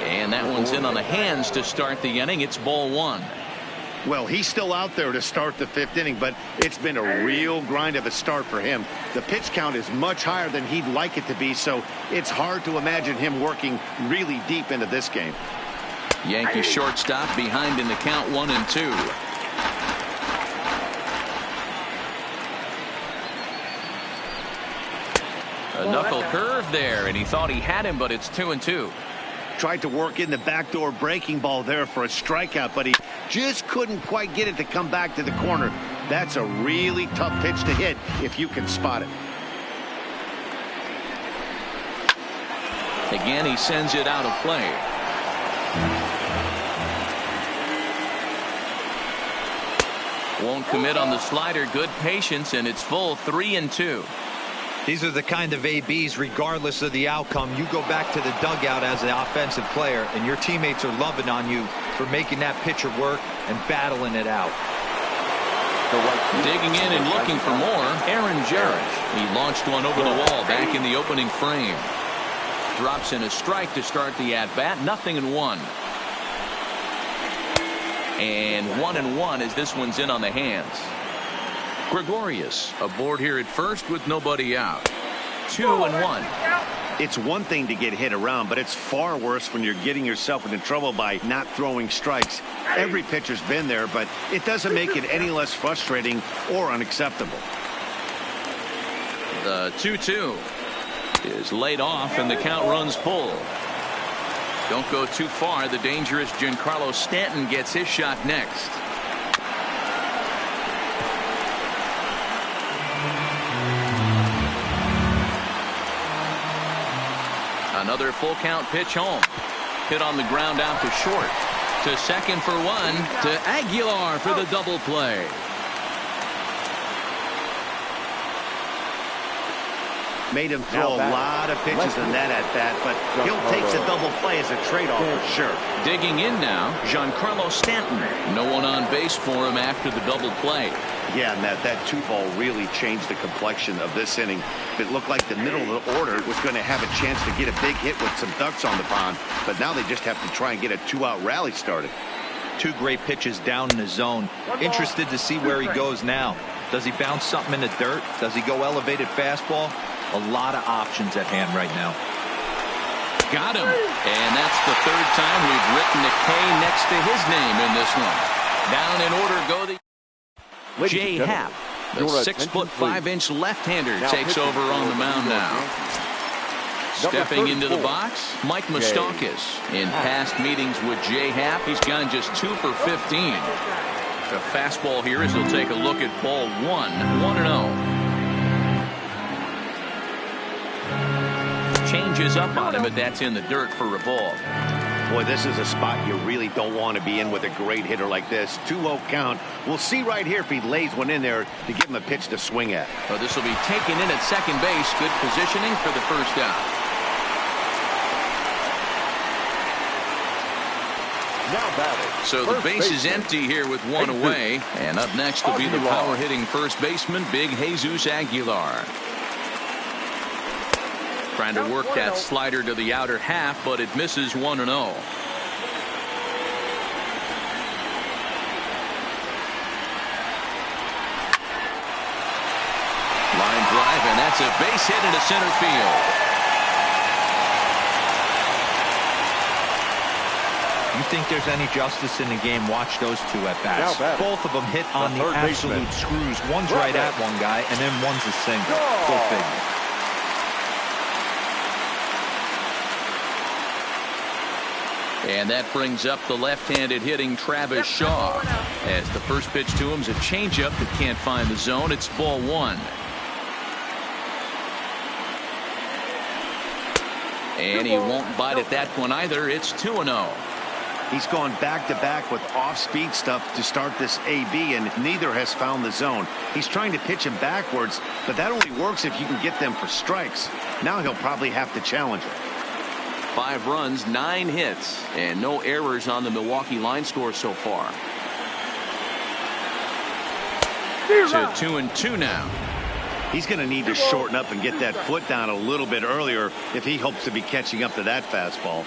And that one's in on the hands to start the inning. It's ball 1. Well, he's still out there to start the 5th inning, but it's been a real grind of a start for him. The pitch count is much higher than he'd like it to be, so it's hard to imagine him working really deep into this game. Yankee shortstop behind in the count, 1-2. A knuckle curve there, and he thought he had him, but it's 2-2. Tried to work in the backdoor breaking ball there for a strikeout, but he just couldn't quite get it to come back to the corner. That's a really tough pitch to hit if you can spot it. Again, he sends it out of play. Won't commit on the slider. Good patience, and it's full 3-2. These are the kind of ABs, regardless of the outcome. You go back to the dugout as an offensive player, and your teammates are loving on you for making that pitcher work and battling it out. Digging in and looking for more, Aaron Judge. He launched one over the wall back in the opening frame. Drops in a strike to start the at-bat. 0-1. And 1-1 as this one's in on the hands. Gregorius aboard here at first with nobody out. 2-1. It's one thing to get hit around, but it's far worse when you're getting yourself into trouble by not throwing strikes. Every pitcher's been there, but it doesn't make it any less frustrating or unacceptable. The 2-2 is laid off, and the count runs full. Don't go too far. The dangerous Giancarlo Stanton gets his shot next. Another full count pitch home. Hit on the ground out to short. To second for one. To Aguilar for the double play. Made him throw a lot of pitches in that at bat, but he'll take the double play as a trade-off for sure. Digging in now, Giancarlo Stanton. No one on base for him after the double play. Yeah, Matt, that 2-ball really changed the complexion of this inning. It looked like the middle of the order was going to have a chance to get a big hit with some ducks on the pond, but now they just have to try and get a 2-out rally started. Two great pitches down in the zone. Interested to see where he goes now. Does he bounce something in the dirt? Does he go elevated fastball? A lot of options at hand right now. Got him. And that's the third time we've written a K next to his name in this one. Down in order go the Jay Happ. The 6'5" left-hander takes over on the mound now. Stepping into the box, Mike Moustakas. In past meetings with Jay Happ, he's gone just 2 for 15. The fastball here as he'll take a look at ball 1. 1-0. Changes up on him, but that's in the dirt for a ball. Boy, this is a spot you really don't want to be in with a great hitter like this. 2-0 count. We'll see right here if he lays one in there to give him a pitch to swing at. Well, this will be taken in at second base. Good positioning for the first out. Now batting. So the base is empty here with one away. And up next will be the power-hitting first baseman, Big Jesus Aguilar. Trying to work that slider to the outer half, but it misses 1-0. Line drive, and that's a base hit into center field. You think there's any justice in the game? Watch those two at bats. Both of them hit on the absolute screws. One's right at one guy, and then one's a single. Go figure. And that brings up the left-handed hitting Travis Shaw. As the first pitch to him is a changeup that can't find the zone. It's ball 1. And he won't bite at that one either. It's 2-0. He's gone back-to-back with off-speed stuff to start this AB, and neither has found the zone. He's trying to pitch him backwards, but that only works if you can get them for strikes. Now he'll probably have to challenge it. 5 runs, 9 hits, and no errors on the Milwaukee line score so far. To 2-2 now. He's going to need to shorten up and get that foot down a little bit earlier if he hopes to be catching up to that fastball.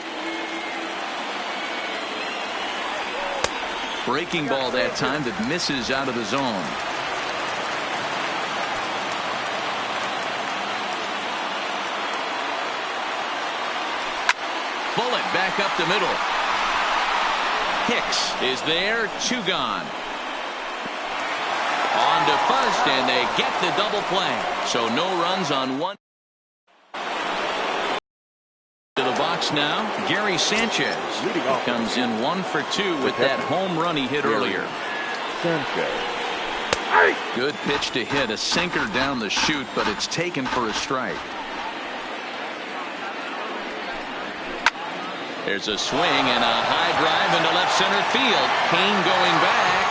Breaking ball that time that misses out of the zone. Bullet back up the middle. Hicks is there. 2 gone. On to first, and they get the double play. So no runs on one. To the box now, Gary Sanchez comes in 1 for 2 with that home run he hit earlier. Good pitch to hit, a sinker down the chute, but it's taken for a strike. There's a swing and a high drive into left center field. Kane going back.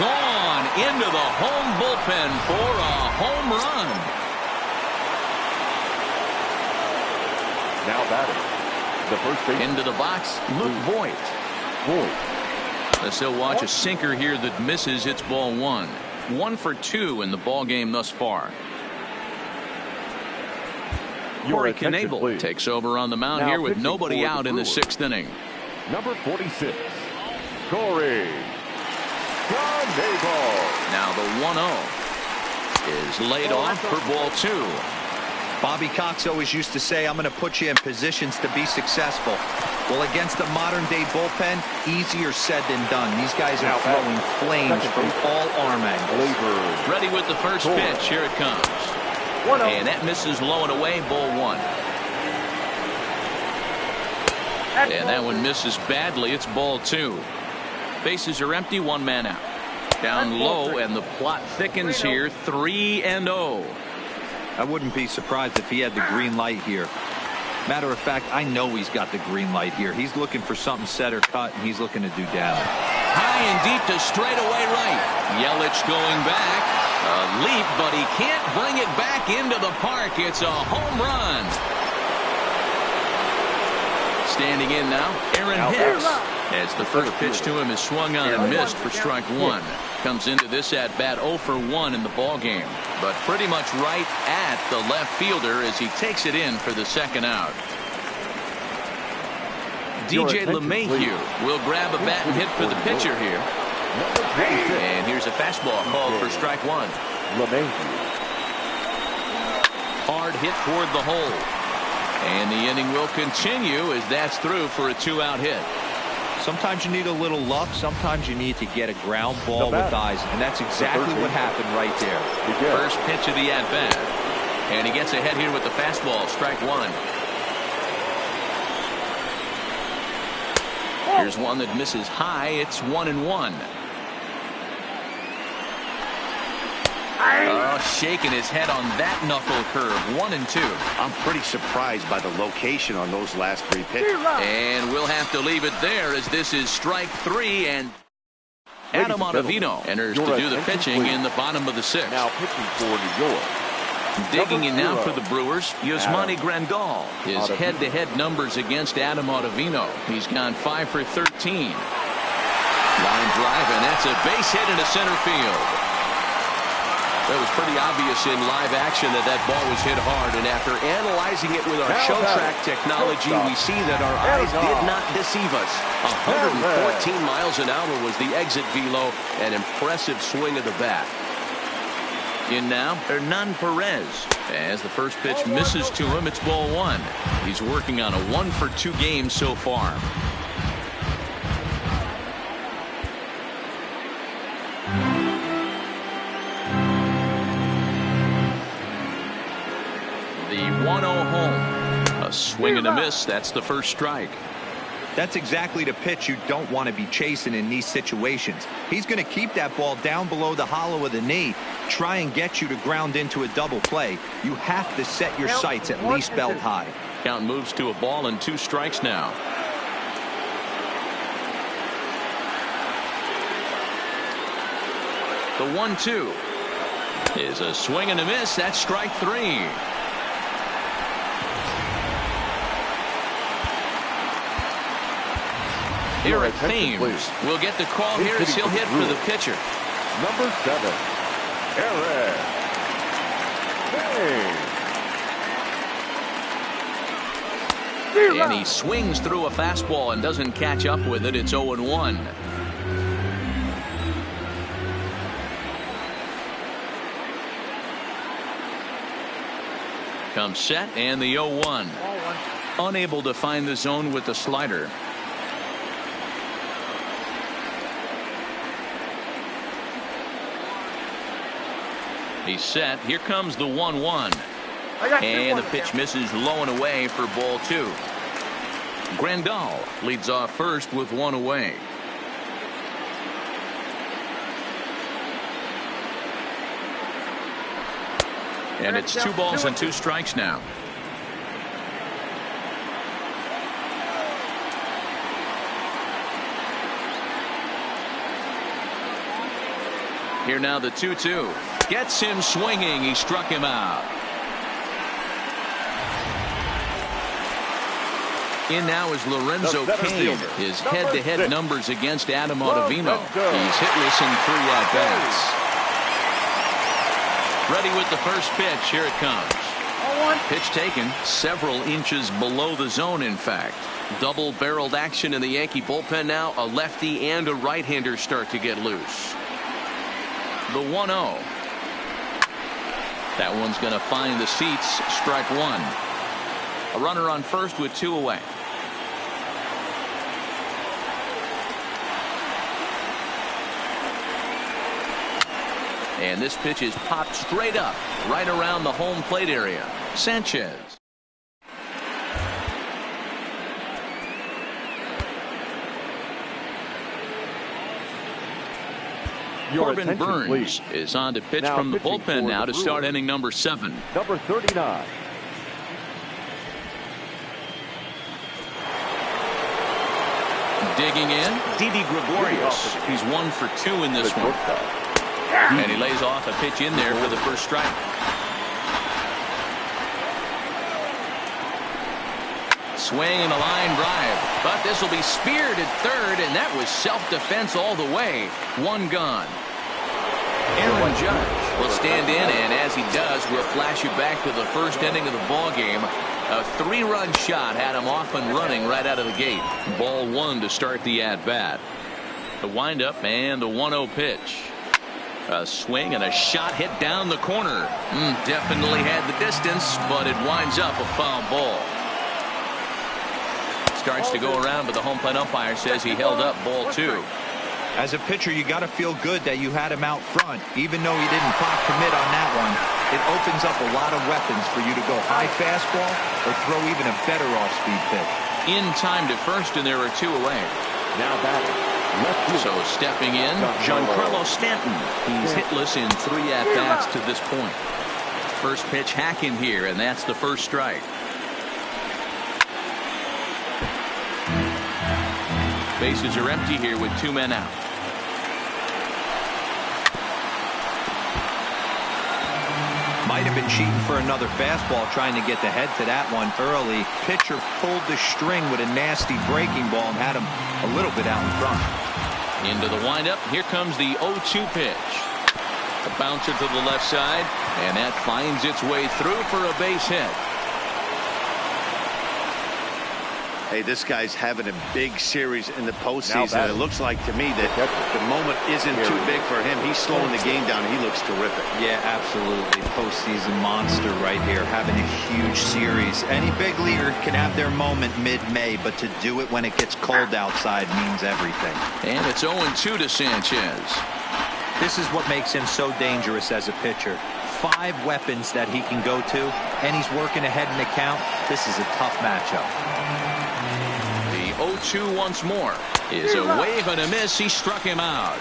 Gone into the home bullpen for a home run. Now batting. The first base. Into the box, Luke Voigt. Let's still watch a sinker here that misses. It's ball 1. 1 for 2 in the ball game thus far. Corey Knebel takes over on the mound here with nobody out in the 6th inning. Number 46, Corey Knebel. Now the 1-0 is laid off for ball 2. Bobby Cox always used to say, I'm going to put you in positions to be successful. Well, against a modern-day bullpen, easier said than done. These guys are throwing flames from all arm angles. Ready with the first pitch. Here it comes. And that misses low and away, ball one. And that one misses badly. It's ball two. Bases are empty, one man out. Down low, and the plot thickens here, 3-0. I wouldn't be surprised if he had the green light here. Matter of fact, I know he's got the green light here. He's looking for something set or cut, and he's looking to do damage. High and deep to straightaway right. Yelich going back. A leap, but he can't bring it back into the park. It's a home run. Standing in now, Aaron Hicks. As the first pitch to him is swung on and missed for strike one. Comes into this at bat 0 for 1 in the ball game, but pretty much right at the left fielder as he takes it in for the second out. DJ LeMahieu will grab a bat and hit for the pitcher here. And here's a fastball called for strike one. Hard hit toward the hole. And the inning will continue as that's through for a 2-out hit. Sometimes you need a little luck. Sometimes you need to get a ground ball with eyes. And that's exactly what happened right there. First pitch of the at-bat. And he gets ahead here with the fastball. Strike one. Here's one that misses high. It's 1-1. Oh, shaking his head on that knuckle curve. 1-2. I'm pretty surprised by the location on those last three pitches. And we'll have to leave it there as this is strike three. And Adam Ottavino enters to do the pitching in the bottom of the sixth. Now pitching for New York. Digging in now for the Brewers, Yasmani Grandal. His head-to-head numbers against Adam Ottavino. He's gone 5 for 13. Line drive, and that's a base hit into center field. It was pretty obvious in live action that that ball was hit hard, and after analyzing it with our show track technology, we see that our eyes did not deceive us. 114 miles an hour was the exit velo, an impressive swing of the bat. In now, Hernan Perez. As the first pitch misses to him, it's ball one. He's working on a 1 for 2 game so far. The 1-0 home. A swing and a miss. That's the first strike. That's exactly the pitch you don't want to be chasing in these situations. He's going to keep that ball down below the hollow of the knee, try and get you to ground into a double play. You have to set your sights at least belt high. Count moves to a ball and 2 strikes now. The 1-2 is a swing and a miss. That's strike 3. Eric Thames will get the call here as he'll hit for the pitcher. Number 7, Eric Thames. And he swings through a fastball and doesn't catch up with it. It's 0-1. Comes set and the 0-1. Unable to find the zone with the slider. He's set. Here comes the 1-1. And the pitch misses low and away for ball 2. Grandal leads off first with 1 away. And it's 2 balls and 2 strikes now. Here now the 2-2. Gets him swinging. He struck him out. In now is Lorenzo Cain. His head-to-head numbers against Adam Ottavino. He's hitless in 3 at-bats. Ready with the first pitch. Here it comes. Pitch taken several inches below the zone, in fact. Double-barreled action in the Yankee bullpen now. A lefty and a right-hander start to get loose. The 1-0. That one's going to find the seats. Strike one. A runner on first with 2 away. And this pitch is popped straight up, right around the home plate area. Sanchez. Corbin Burns is on to pitch from the bullpen now to start inning number 7. Number 39. Digging in, Didi Gregorius. He's 1 for 2 in this one. And he lays off a pitch in there for the first strike. Swing and a line drive, but this will be speared at third, and that was self-defense all the way. 1 gone. Aaron Judge will stand in, and as he does, we'll flash you back to the first inning of the ball game. A 3-run shot had him off and running right out of the gate. Ball 1 to start the at-bat. The windup and the 1-0 pitch. A swing and a shot hit down the corner. Definitely had the distance, but it winds up a foul ball. Starts to go around, but the home plate umpire says he held up ball 2. As a pitcher, you got to feel good that you had him out front, even though he didn't clock commit on that one. It opens up a lot of weapons for you to go high fastball or throw even a better off-speed pitch. In time to first, and there are 2 away. Now batting. So stepping in, Giancarlo Stanton. He's hitless in 3 at-bats to this point. First pitch hacking here, and that's the first strike. Bases are empty here with 2 men out. Might have been cheating for another fastball, trying to get the head to that one early. Pitcher pulled the string with a nasty breaking ball and had him a little bit out in front. Into the windup. Here comes the 0-2 pitch. A bouncer to the left side, and that finds its way through for a base hit. Hey, this guy's having a big series in the postseason. It looks like to me that the moment isn't too big for him. He's slowing the game down. He looks terrific. Yeah, absolutely. Postseason monster right here, having a huge series. Any big leaguer can have their moment mid-May, but to do it when it gets cold outside means everything. And it's 0-2 to Sanchez. This is what makes him so dangerous as a pitcher. 5 weapons that he can go to, and he's working ahead in the count. This is a tough matchup. 0-2 once more is a wave and a miss. He struck him out.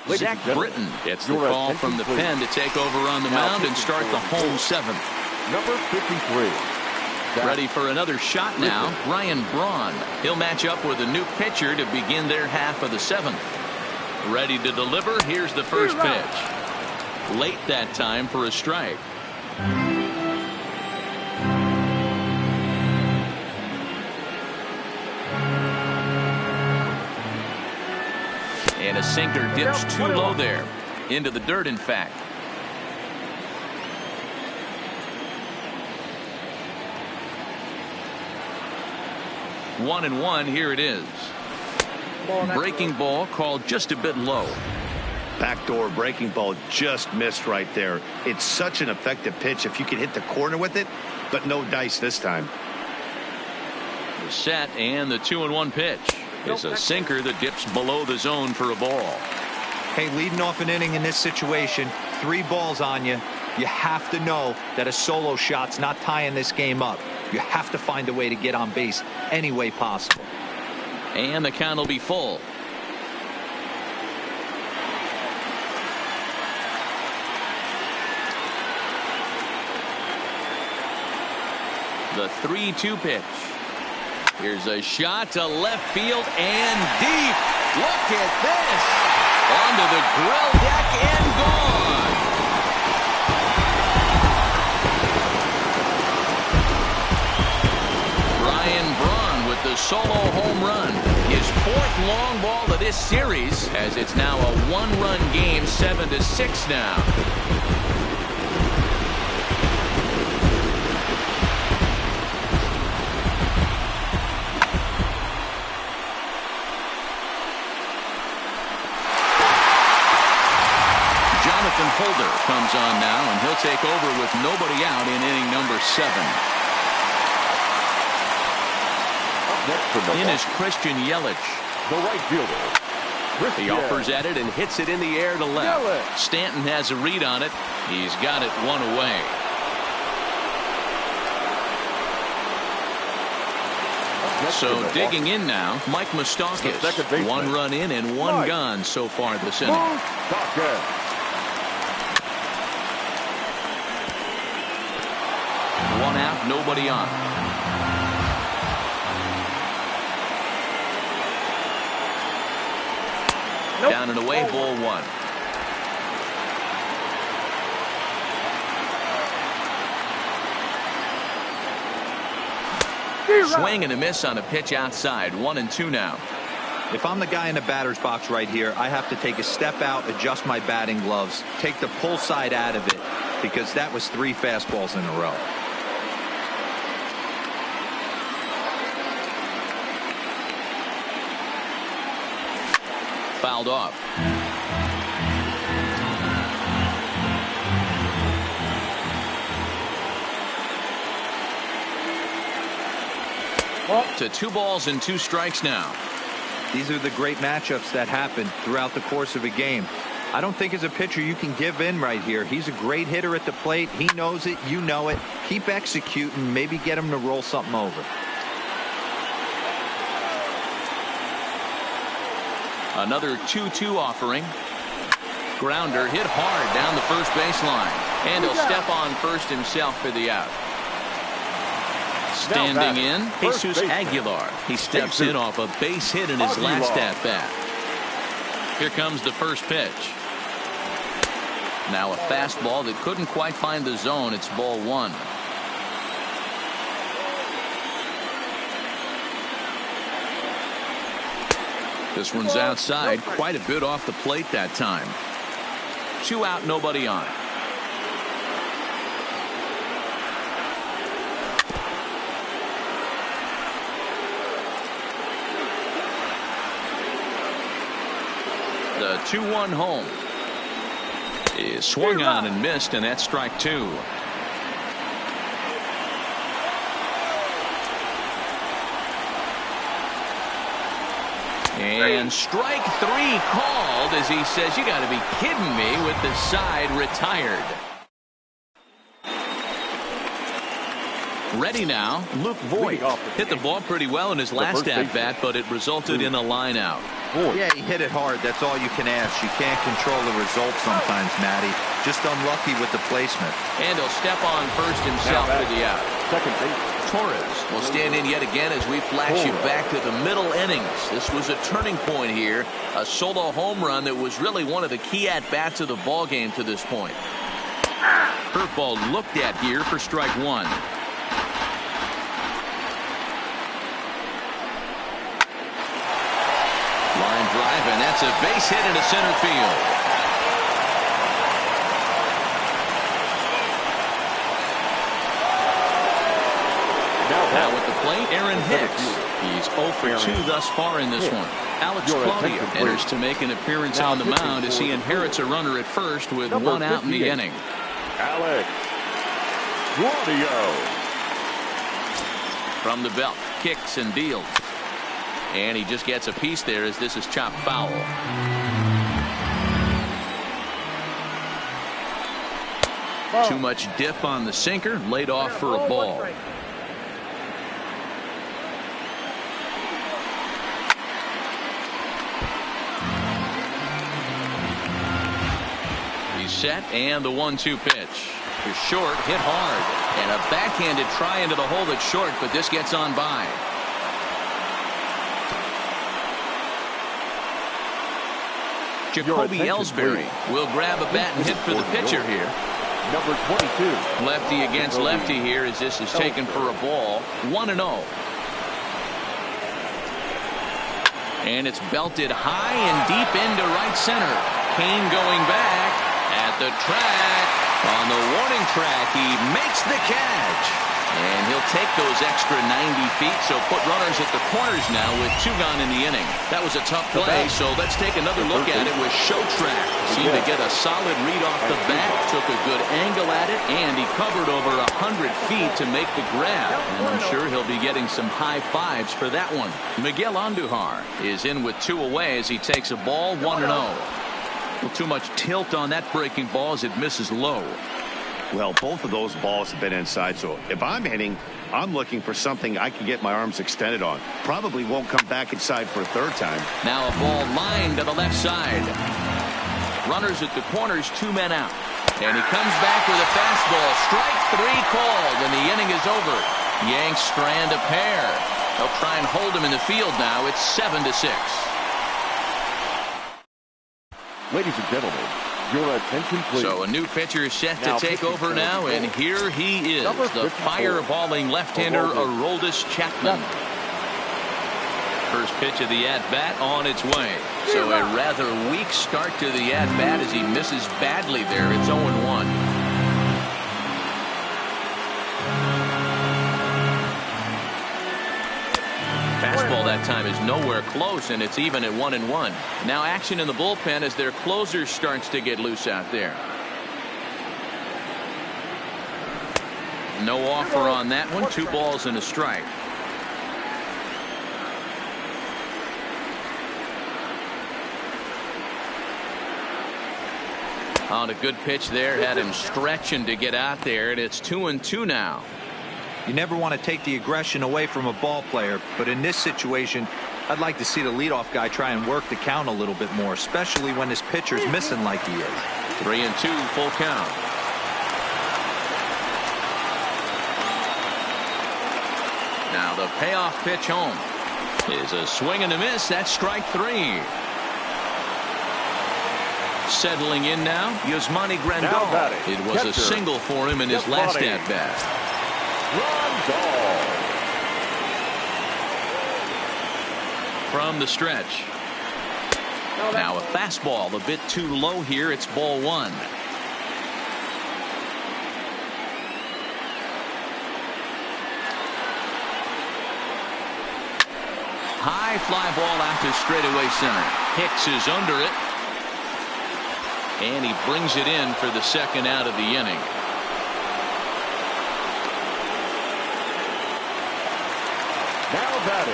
Zach Britton gets the call from the pen to take over on the mound and start the home 7th. Number 53. Ready for another shot now. Ryan Braun. He'll match up with a new pitcher to begin their half of the 7th. Ready to deliver. Here's the first pitch. Late that time for a strike. And a sinker dips too low there. Into the dirt, in fact. One and one, here it is. Breaking ball called just a bit low. Backdoor breaking ball just missed right there. It's such an effective pitch if you can hit the corner with it, but no dice this time. The set and the 2-1 pitch. It's a sinker that dips below the zone for a ball. Hey, leading off an inning in this situation, 3 balls on you. You have to know that a solo shot's not tying this game up. You have to find a way to get on base any way possible. And the count will be full. The 3-2 pitch. Here's a shot to left field and deep. Look at this. Onto the grill deck and gone. Ryan Braun with the solo home run. His 4th long ball of this series, as it's now a 1-run game, 7-6 now. Holden is on now, and he'll take over with nobody out in inning number 7. Up next for Milwaukee, In is Christian Yelich. the right fielder. He offers at it and hits it in the air to left. Stanton has a read on it. He's got it one away. So digging in now, Mike Moustakas. 1 run in and 1 gone so far this inning. 1 out, nobody on. Down and away, ball 1. Swing and a miss on a pitch outside. 1-2 now. If I'm the guy in the batter's box right here, I have to take a step out, adjust my batting gloves, take the pull side out of it, because that was 3 fastballs in a row. Fouled off. To 2 balls and 2 strikes now. These are the great matchups that happen throughout the course of a game. I don't think as a pitcher you can give in right here. He's a great hitter at the plate. He knows it. You know it. Keep executing. Maybe get him to roll something over. Another 2-2 offering. Grounder hit hard down the first baseline. And he'll step on first himself for the out. Standing in, Jesus Aguilar. He steps in off a base hit in his last at bat. Here comes the first pitch. Now a fastball that couldn't quite find the zone. It's ball 1. This one's outside, quite a bit off the plate that time. 2 out, nobody on. The 2-1 home is swung on and missed, and that's strike 2. And strike 3 called as he says, you got to be kidding me, with the side retired. Ready now, Luke Voigt hit the ball pretty well in his last at-bat, but it resulted in a line out. Yeah, he hit it hard. That's all you can ask. You can't control the result sometimes, Matty. Just unlucky with the placement. And he'll step on first himself for the out. Second base. Torres will stand in yet again as we flash you back to the middle innings. This was a turning point here. A solo home run that was really one of the key at-bats of the ball game to this point. Curveball looked at here for strike 1. Line drive, and that's a base hit into center field. Now with the plate, Aaron Hicks. He's 0 for 2 thus far in this one. Alex Claudio enters to make an appearance on the mound as he inherits a runner at first with 1 out in the inning. Alex Claudio. From the belt, kicks and deals. And he just gets a piece there as this is chopped foul. Too much dip on the sinker, laid off for a ball. He's set, and the 1-2 pitch. He's short, hit hard, and a backhanded try into the hole that's short, but this gets on by. Jacoby Ellsbury will grab a bat and hit for the pitcher here. Number 22. Lefty against lefty here as this is taken for a ball. 1-0. And it's belted high and deep into right center. Kane going back at the track. On the warning track, he makes the catch. And he'll take those extra 90 feet, so put runners at the corners now with 2 gone in the inning. That was a tough play, so let's take another look at it with Show Track. Seemed to get a solid read off the bat, took a good angle at it, and he covered over 100 feet to make the grab. And I'm sure he'll be getting some high fives for that one. Miguel Andujar is in with 2 away as he takes a ball 1-0. Too much tilt on that breaking ball as it misses low. Well, both of those balls have been inside, so if I'm hitting, I'm looking for something I can get my arms extended on. Probably won't come back inside for a 3rd time. Now a ball lined to the left side. Runners at the corners, 2 men out. And he comes back with a fastball. Strike 3 called, and the inning is over. Yanks strand a pair. They'll try and hold him in the field now. It's 7-6. Ladies and gentlemen, your attention, please. So a new pitcher set to take over now, and here he is, the fireballing left-hander Aroldis Chapman. First pitch of the at-bat on its way. So a rather weak start to the at-bat as he misses badly there. It's 0-1. Fastball that time is nowhere close, and it's even at 1-1. Now action in the bullpen as their closer starts to get loose out there. No offer on that one. 2 balls and a strike. On a good pitch there, had him stretching to get out there, and it's 2-2 now. You never want to take the aggression away from a ball player, but in this situation, I'd like to see the leadoff guy try and work the count a little bit more, especially when his pitcher's missing like he is. 3-2, full count. Now the payoff pitch home is a swing and a miss. That's strike 3. Settling in now, Yasmani Grandal. It was a single for him in his last at-bat. From the stretch. Now a fastball a bit too low here. It's ball 1. High fly ball out to straightaway center. Hicks is under it. And he brings it in for the 2nd out of the inning.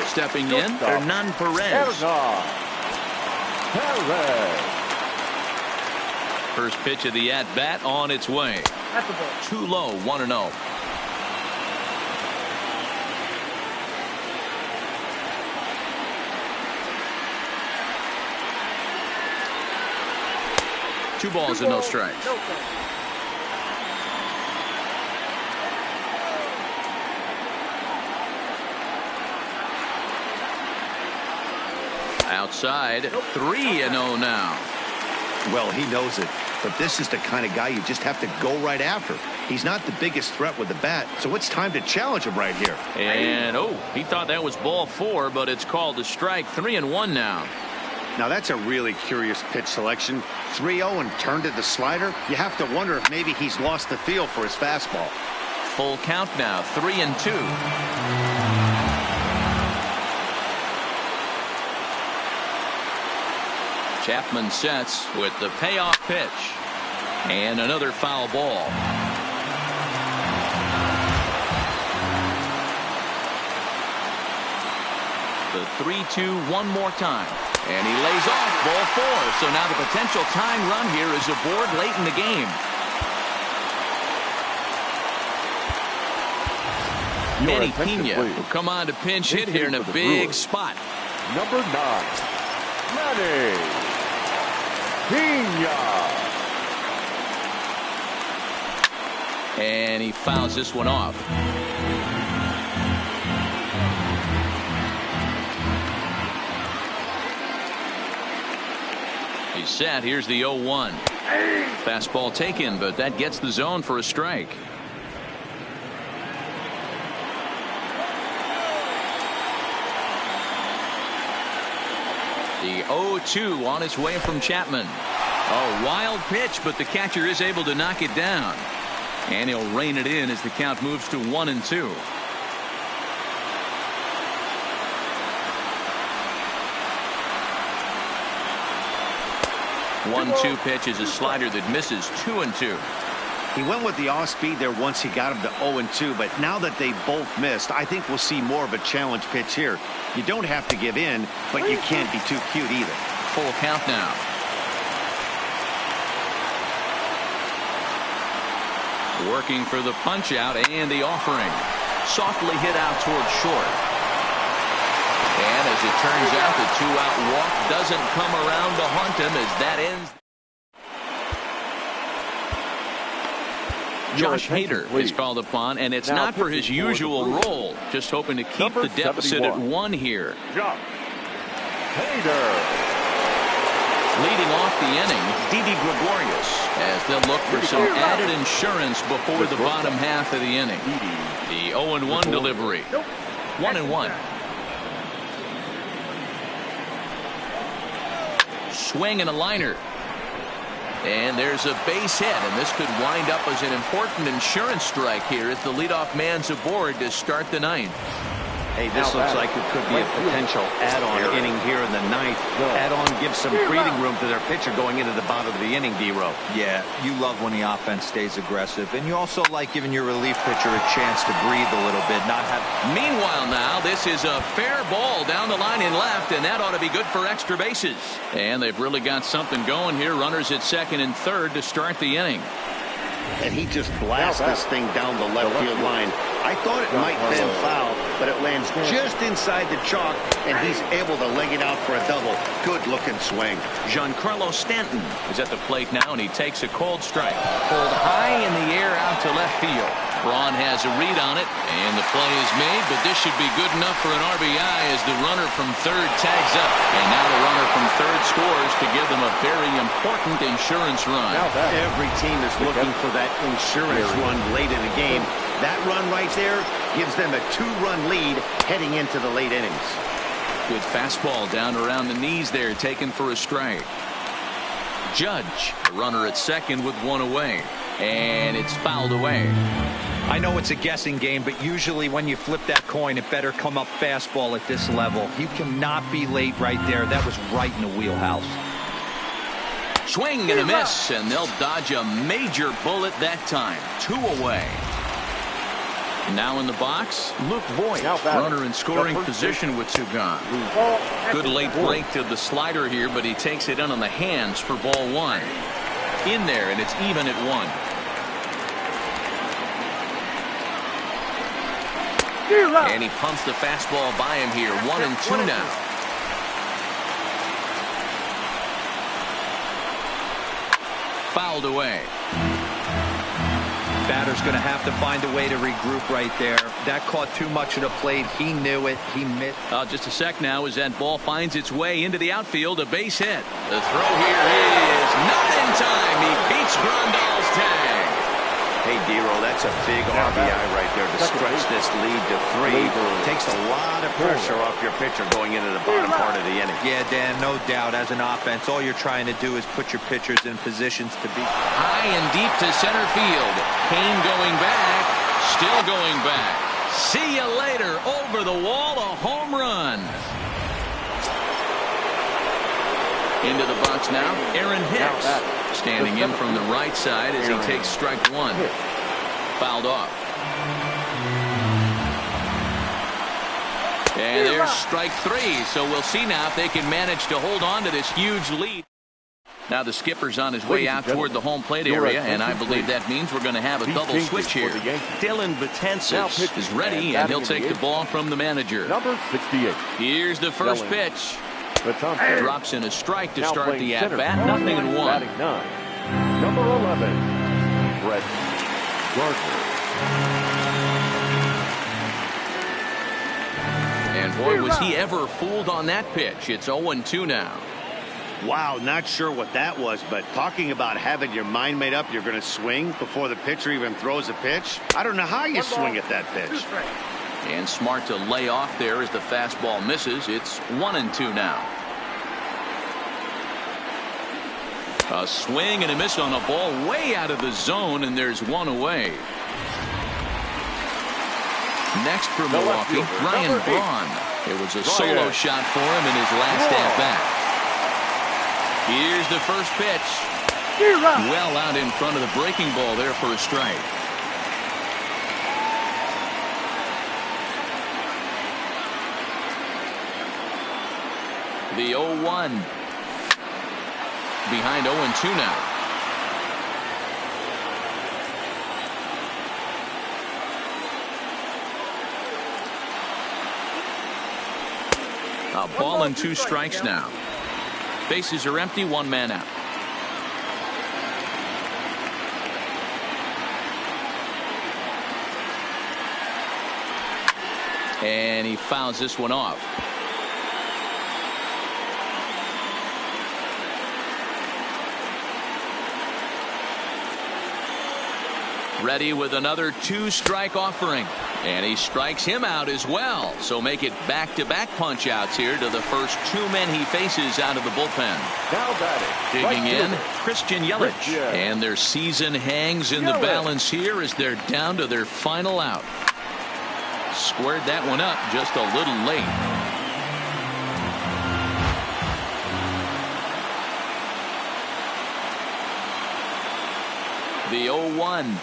Stepping in, Hernan Perez. First pitch of the at-bat on its way. Too low, 1-0. Two balls and no strikes. Outside, 3-0 now. Well, he knows it, but this is the kind of guy you just have to go right after. He's not the biggest threat with the bat, so it's time to challenge him right here. And he thought that was ball 4, but it's called a strike. 3-1 now. Now that's a really curious pitch selection. 3-0 and turned to the slider. You have to wonder if maybe he's lost the feel for his fastball. Full count now, 3-2. Chapman sets with the payoff pitch. And another foul ball. The 3-2 one more time. And he lays off ball 4. So now the potential tying run here is aboard late in the game. Manny Pena will come on to pinch hit here in a big spot. Number 9, Manny Pena. And he fouls this one off. He's set. Here's the 0-1. Fastball taken, but that gets the zone for a strike. The 0-2 on its way from Chapman. A wild pitch, but the catcher is able to knock it down. And he'll rein it in as the count moves to 1-2. 1-2 pitch is a slider that misses. 2-2. He went with the off speed there once he got him to 0-2, but now that they both missed, I think we'll see more of a challenge pitch here. You don't have to give in, but you can't be too cute either. Full count now. Working for the punch out and the offering. Softly hit out towards short. And as it turns out, the 2-out walk doesn't come around to haunt him as that ends. Josh Hader is called upon, and it's not for his usual role. Just hoping to keep the deficit at 1 here. Josh Hader. Leading off the inning, Didi Gregorius, as they'll look for some added insurance before the bottom half of the inning. The 0-1 delivery. 1-1. Swing and a liner. And there's a base hit, and this could wind up as an important insurance strike here as the leadoff man's aboard to start the 9th. Hey, this looks like it could be a potential add-on inning here in the 9th. Add-on gives some breathing room to their pitcher going into the bottom of the inning, D-Row. Yeah, you love when the offense stays aggressive, and you also like giving your relief pitcher a chance to breathe a little bit, not have. Meanwhile now, this is a fair ball down the line in left, and that ought to be good for extra bases. And they've really got something going here. Runners at second and third to start the inning. And he just blasts this thing down the left field line. I thought it might bend foul, but it lands just inside the chalk, and he's able to leg it out for a double. Good-looking swing. Giancarlo Stanton is at the plate now, and he takes a cold strike. Pulled high in the air out to left field. Braun has a read on it, and the play is made, but this should be good enough for an RBI as the runner from third tags up. And now the runner from third scores to give them a very important insurance run. Every team is looking for that insurance run late in the game. That run right there gives them a 2-run lead heading into the late innings. Good fastball down around the knees there, taken for a strike. Judge, the runner at second with 1 away, and it's fouled away. I know it's a guessing game, but usually when you flip that coin, it better come up fastball at this level. You cannot be late right there. That was right in the wheelhouse. Swing and a miss, and they'll dodge a major bullet that time. 2 away. Now in the box, Luke Voigt, runner in scoring position with 2 gone. Good late break to the slider here, but he takes it in on the hands for ball 1. In there, and it's even at 1. And he pumps the fastball by him here. 1-2 now. Fouled away. Batter's going to have to find a way to regroup right there. That caught too much of the plate. He knew it. He missed. Just a sec now as that ball finds its way into the outfield. A base hit. The throw here is not in time. He beats Grandal's tag. Hey, D-Row, that's a big RBI right there to stretch this lead to 3. Takes a lot of pressure off your pitcher going into the bottom part of the inning. Yeah, Dan, no doubt. As an offense, all you're trying to do is put your pitchers in positions to be high and deep to center field. Kane going back, still going back. See you later. Over the wall, a home run. Into the box now, Aaron Hicks. Standing in from the right side as he takes strike 1. Fouled off. And there's strike 3. So we'll see now if they can manage to hold on to this huge lead. Now the skipper's on his way out toward the home plate area, and I believe that means we're going to have a double switch here. Dylan Betances is ready, and he'll take the ball from the manager. Number 68. Here's the first pitch. Drops in a strike to start the at-bat. 0-1. Batting 9. Number 11. Brett Gardner. And boy, was he ever fooled on that pitch. It's 0-2 now. Wow, not sure what that was, but talking about having your mind made up, you're going to swing before the pitcher even throws a pitch. I don't know how you swing at that pitch. And smart to lay off there as the fastball misses. It's 1-2 now. A swing and a miss on a ball way out of the zone, and there's one away. Next for Milwaukee, Ryan Braun. It was a solo shot for him in his last at-bat. Here's the first pitch. Well out in front of the breaking ball there for a strike. The 0-1. Behind 0-2 now. A ball and 2 strikes now. Bases are empty, 1 man out. And he fouls this one off. Ready with another 2-strike offering. And he strikes him out as well. So make it back-to-back punch-outs here to the first 2 men he faces out of the bullpen. Now batting. Digging in, Christian Yelich. And their season hangs in the balance here as they're down to their final out. Squared that one up just a little late. The 0-1.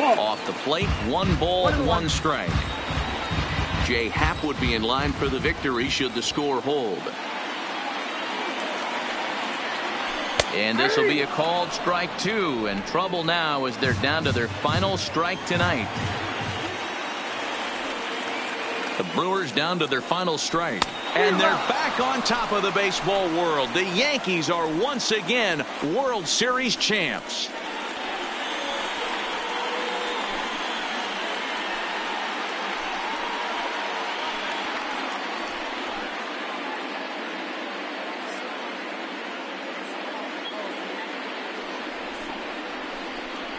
Off the plate, 1 ball, 1 strike. Jay Happ would be in line for the victory should the score hold. And this will be a called strike 2, and trouble now as they're down to their final strike tonight. The Brewers down to their final strike. And they're back on top of the baseball world. The Yankees are once again World Series champs.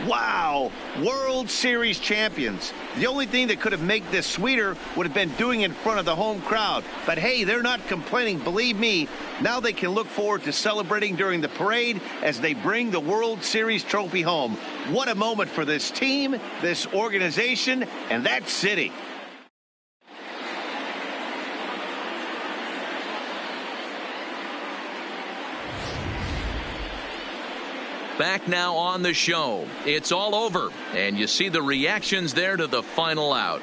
Wow, World Series champions. The only thing that could have made this sweeter would have been doing it in front of the home crowd. But hey, they're not complaining, believe me. Now they can look forward to celebrating during the parade as they bring the World Series trophy home. What a moment for this team, this organization, and that city. Back now on the show. It's all over, and you see the reactions there to the final out.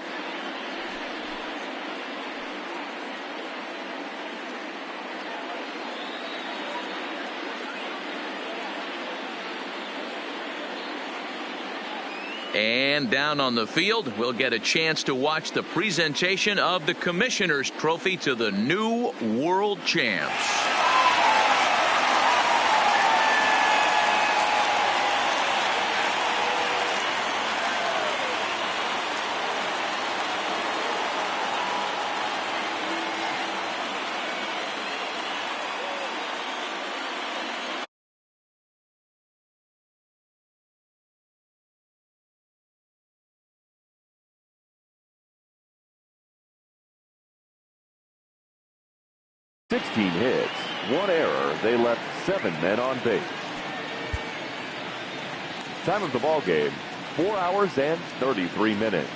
And down on the field, we'll get a chance to watch the presentation of the Commissioner's Trophy to the new world champs. $16 hits, 1 error. They left 7 men on base. Time of the ball game, 4 hours and 33 minutes.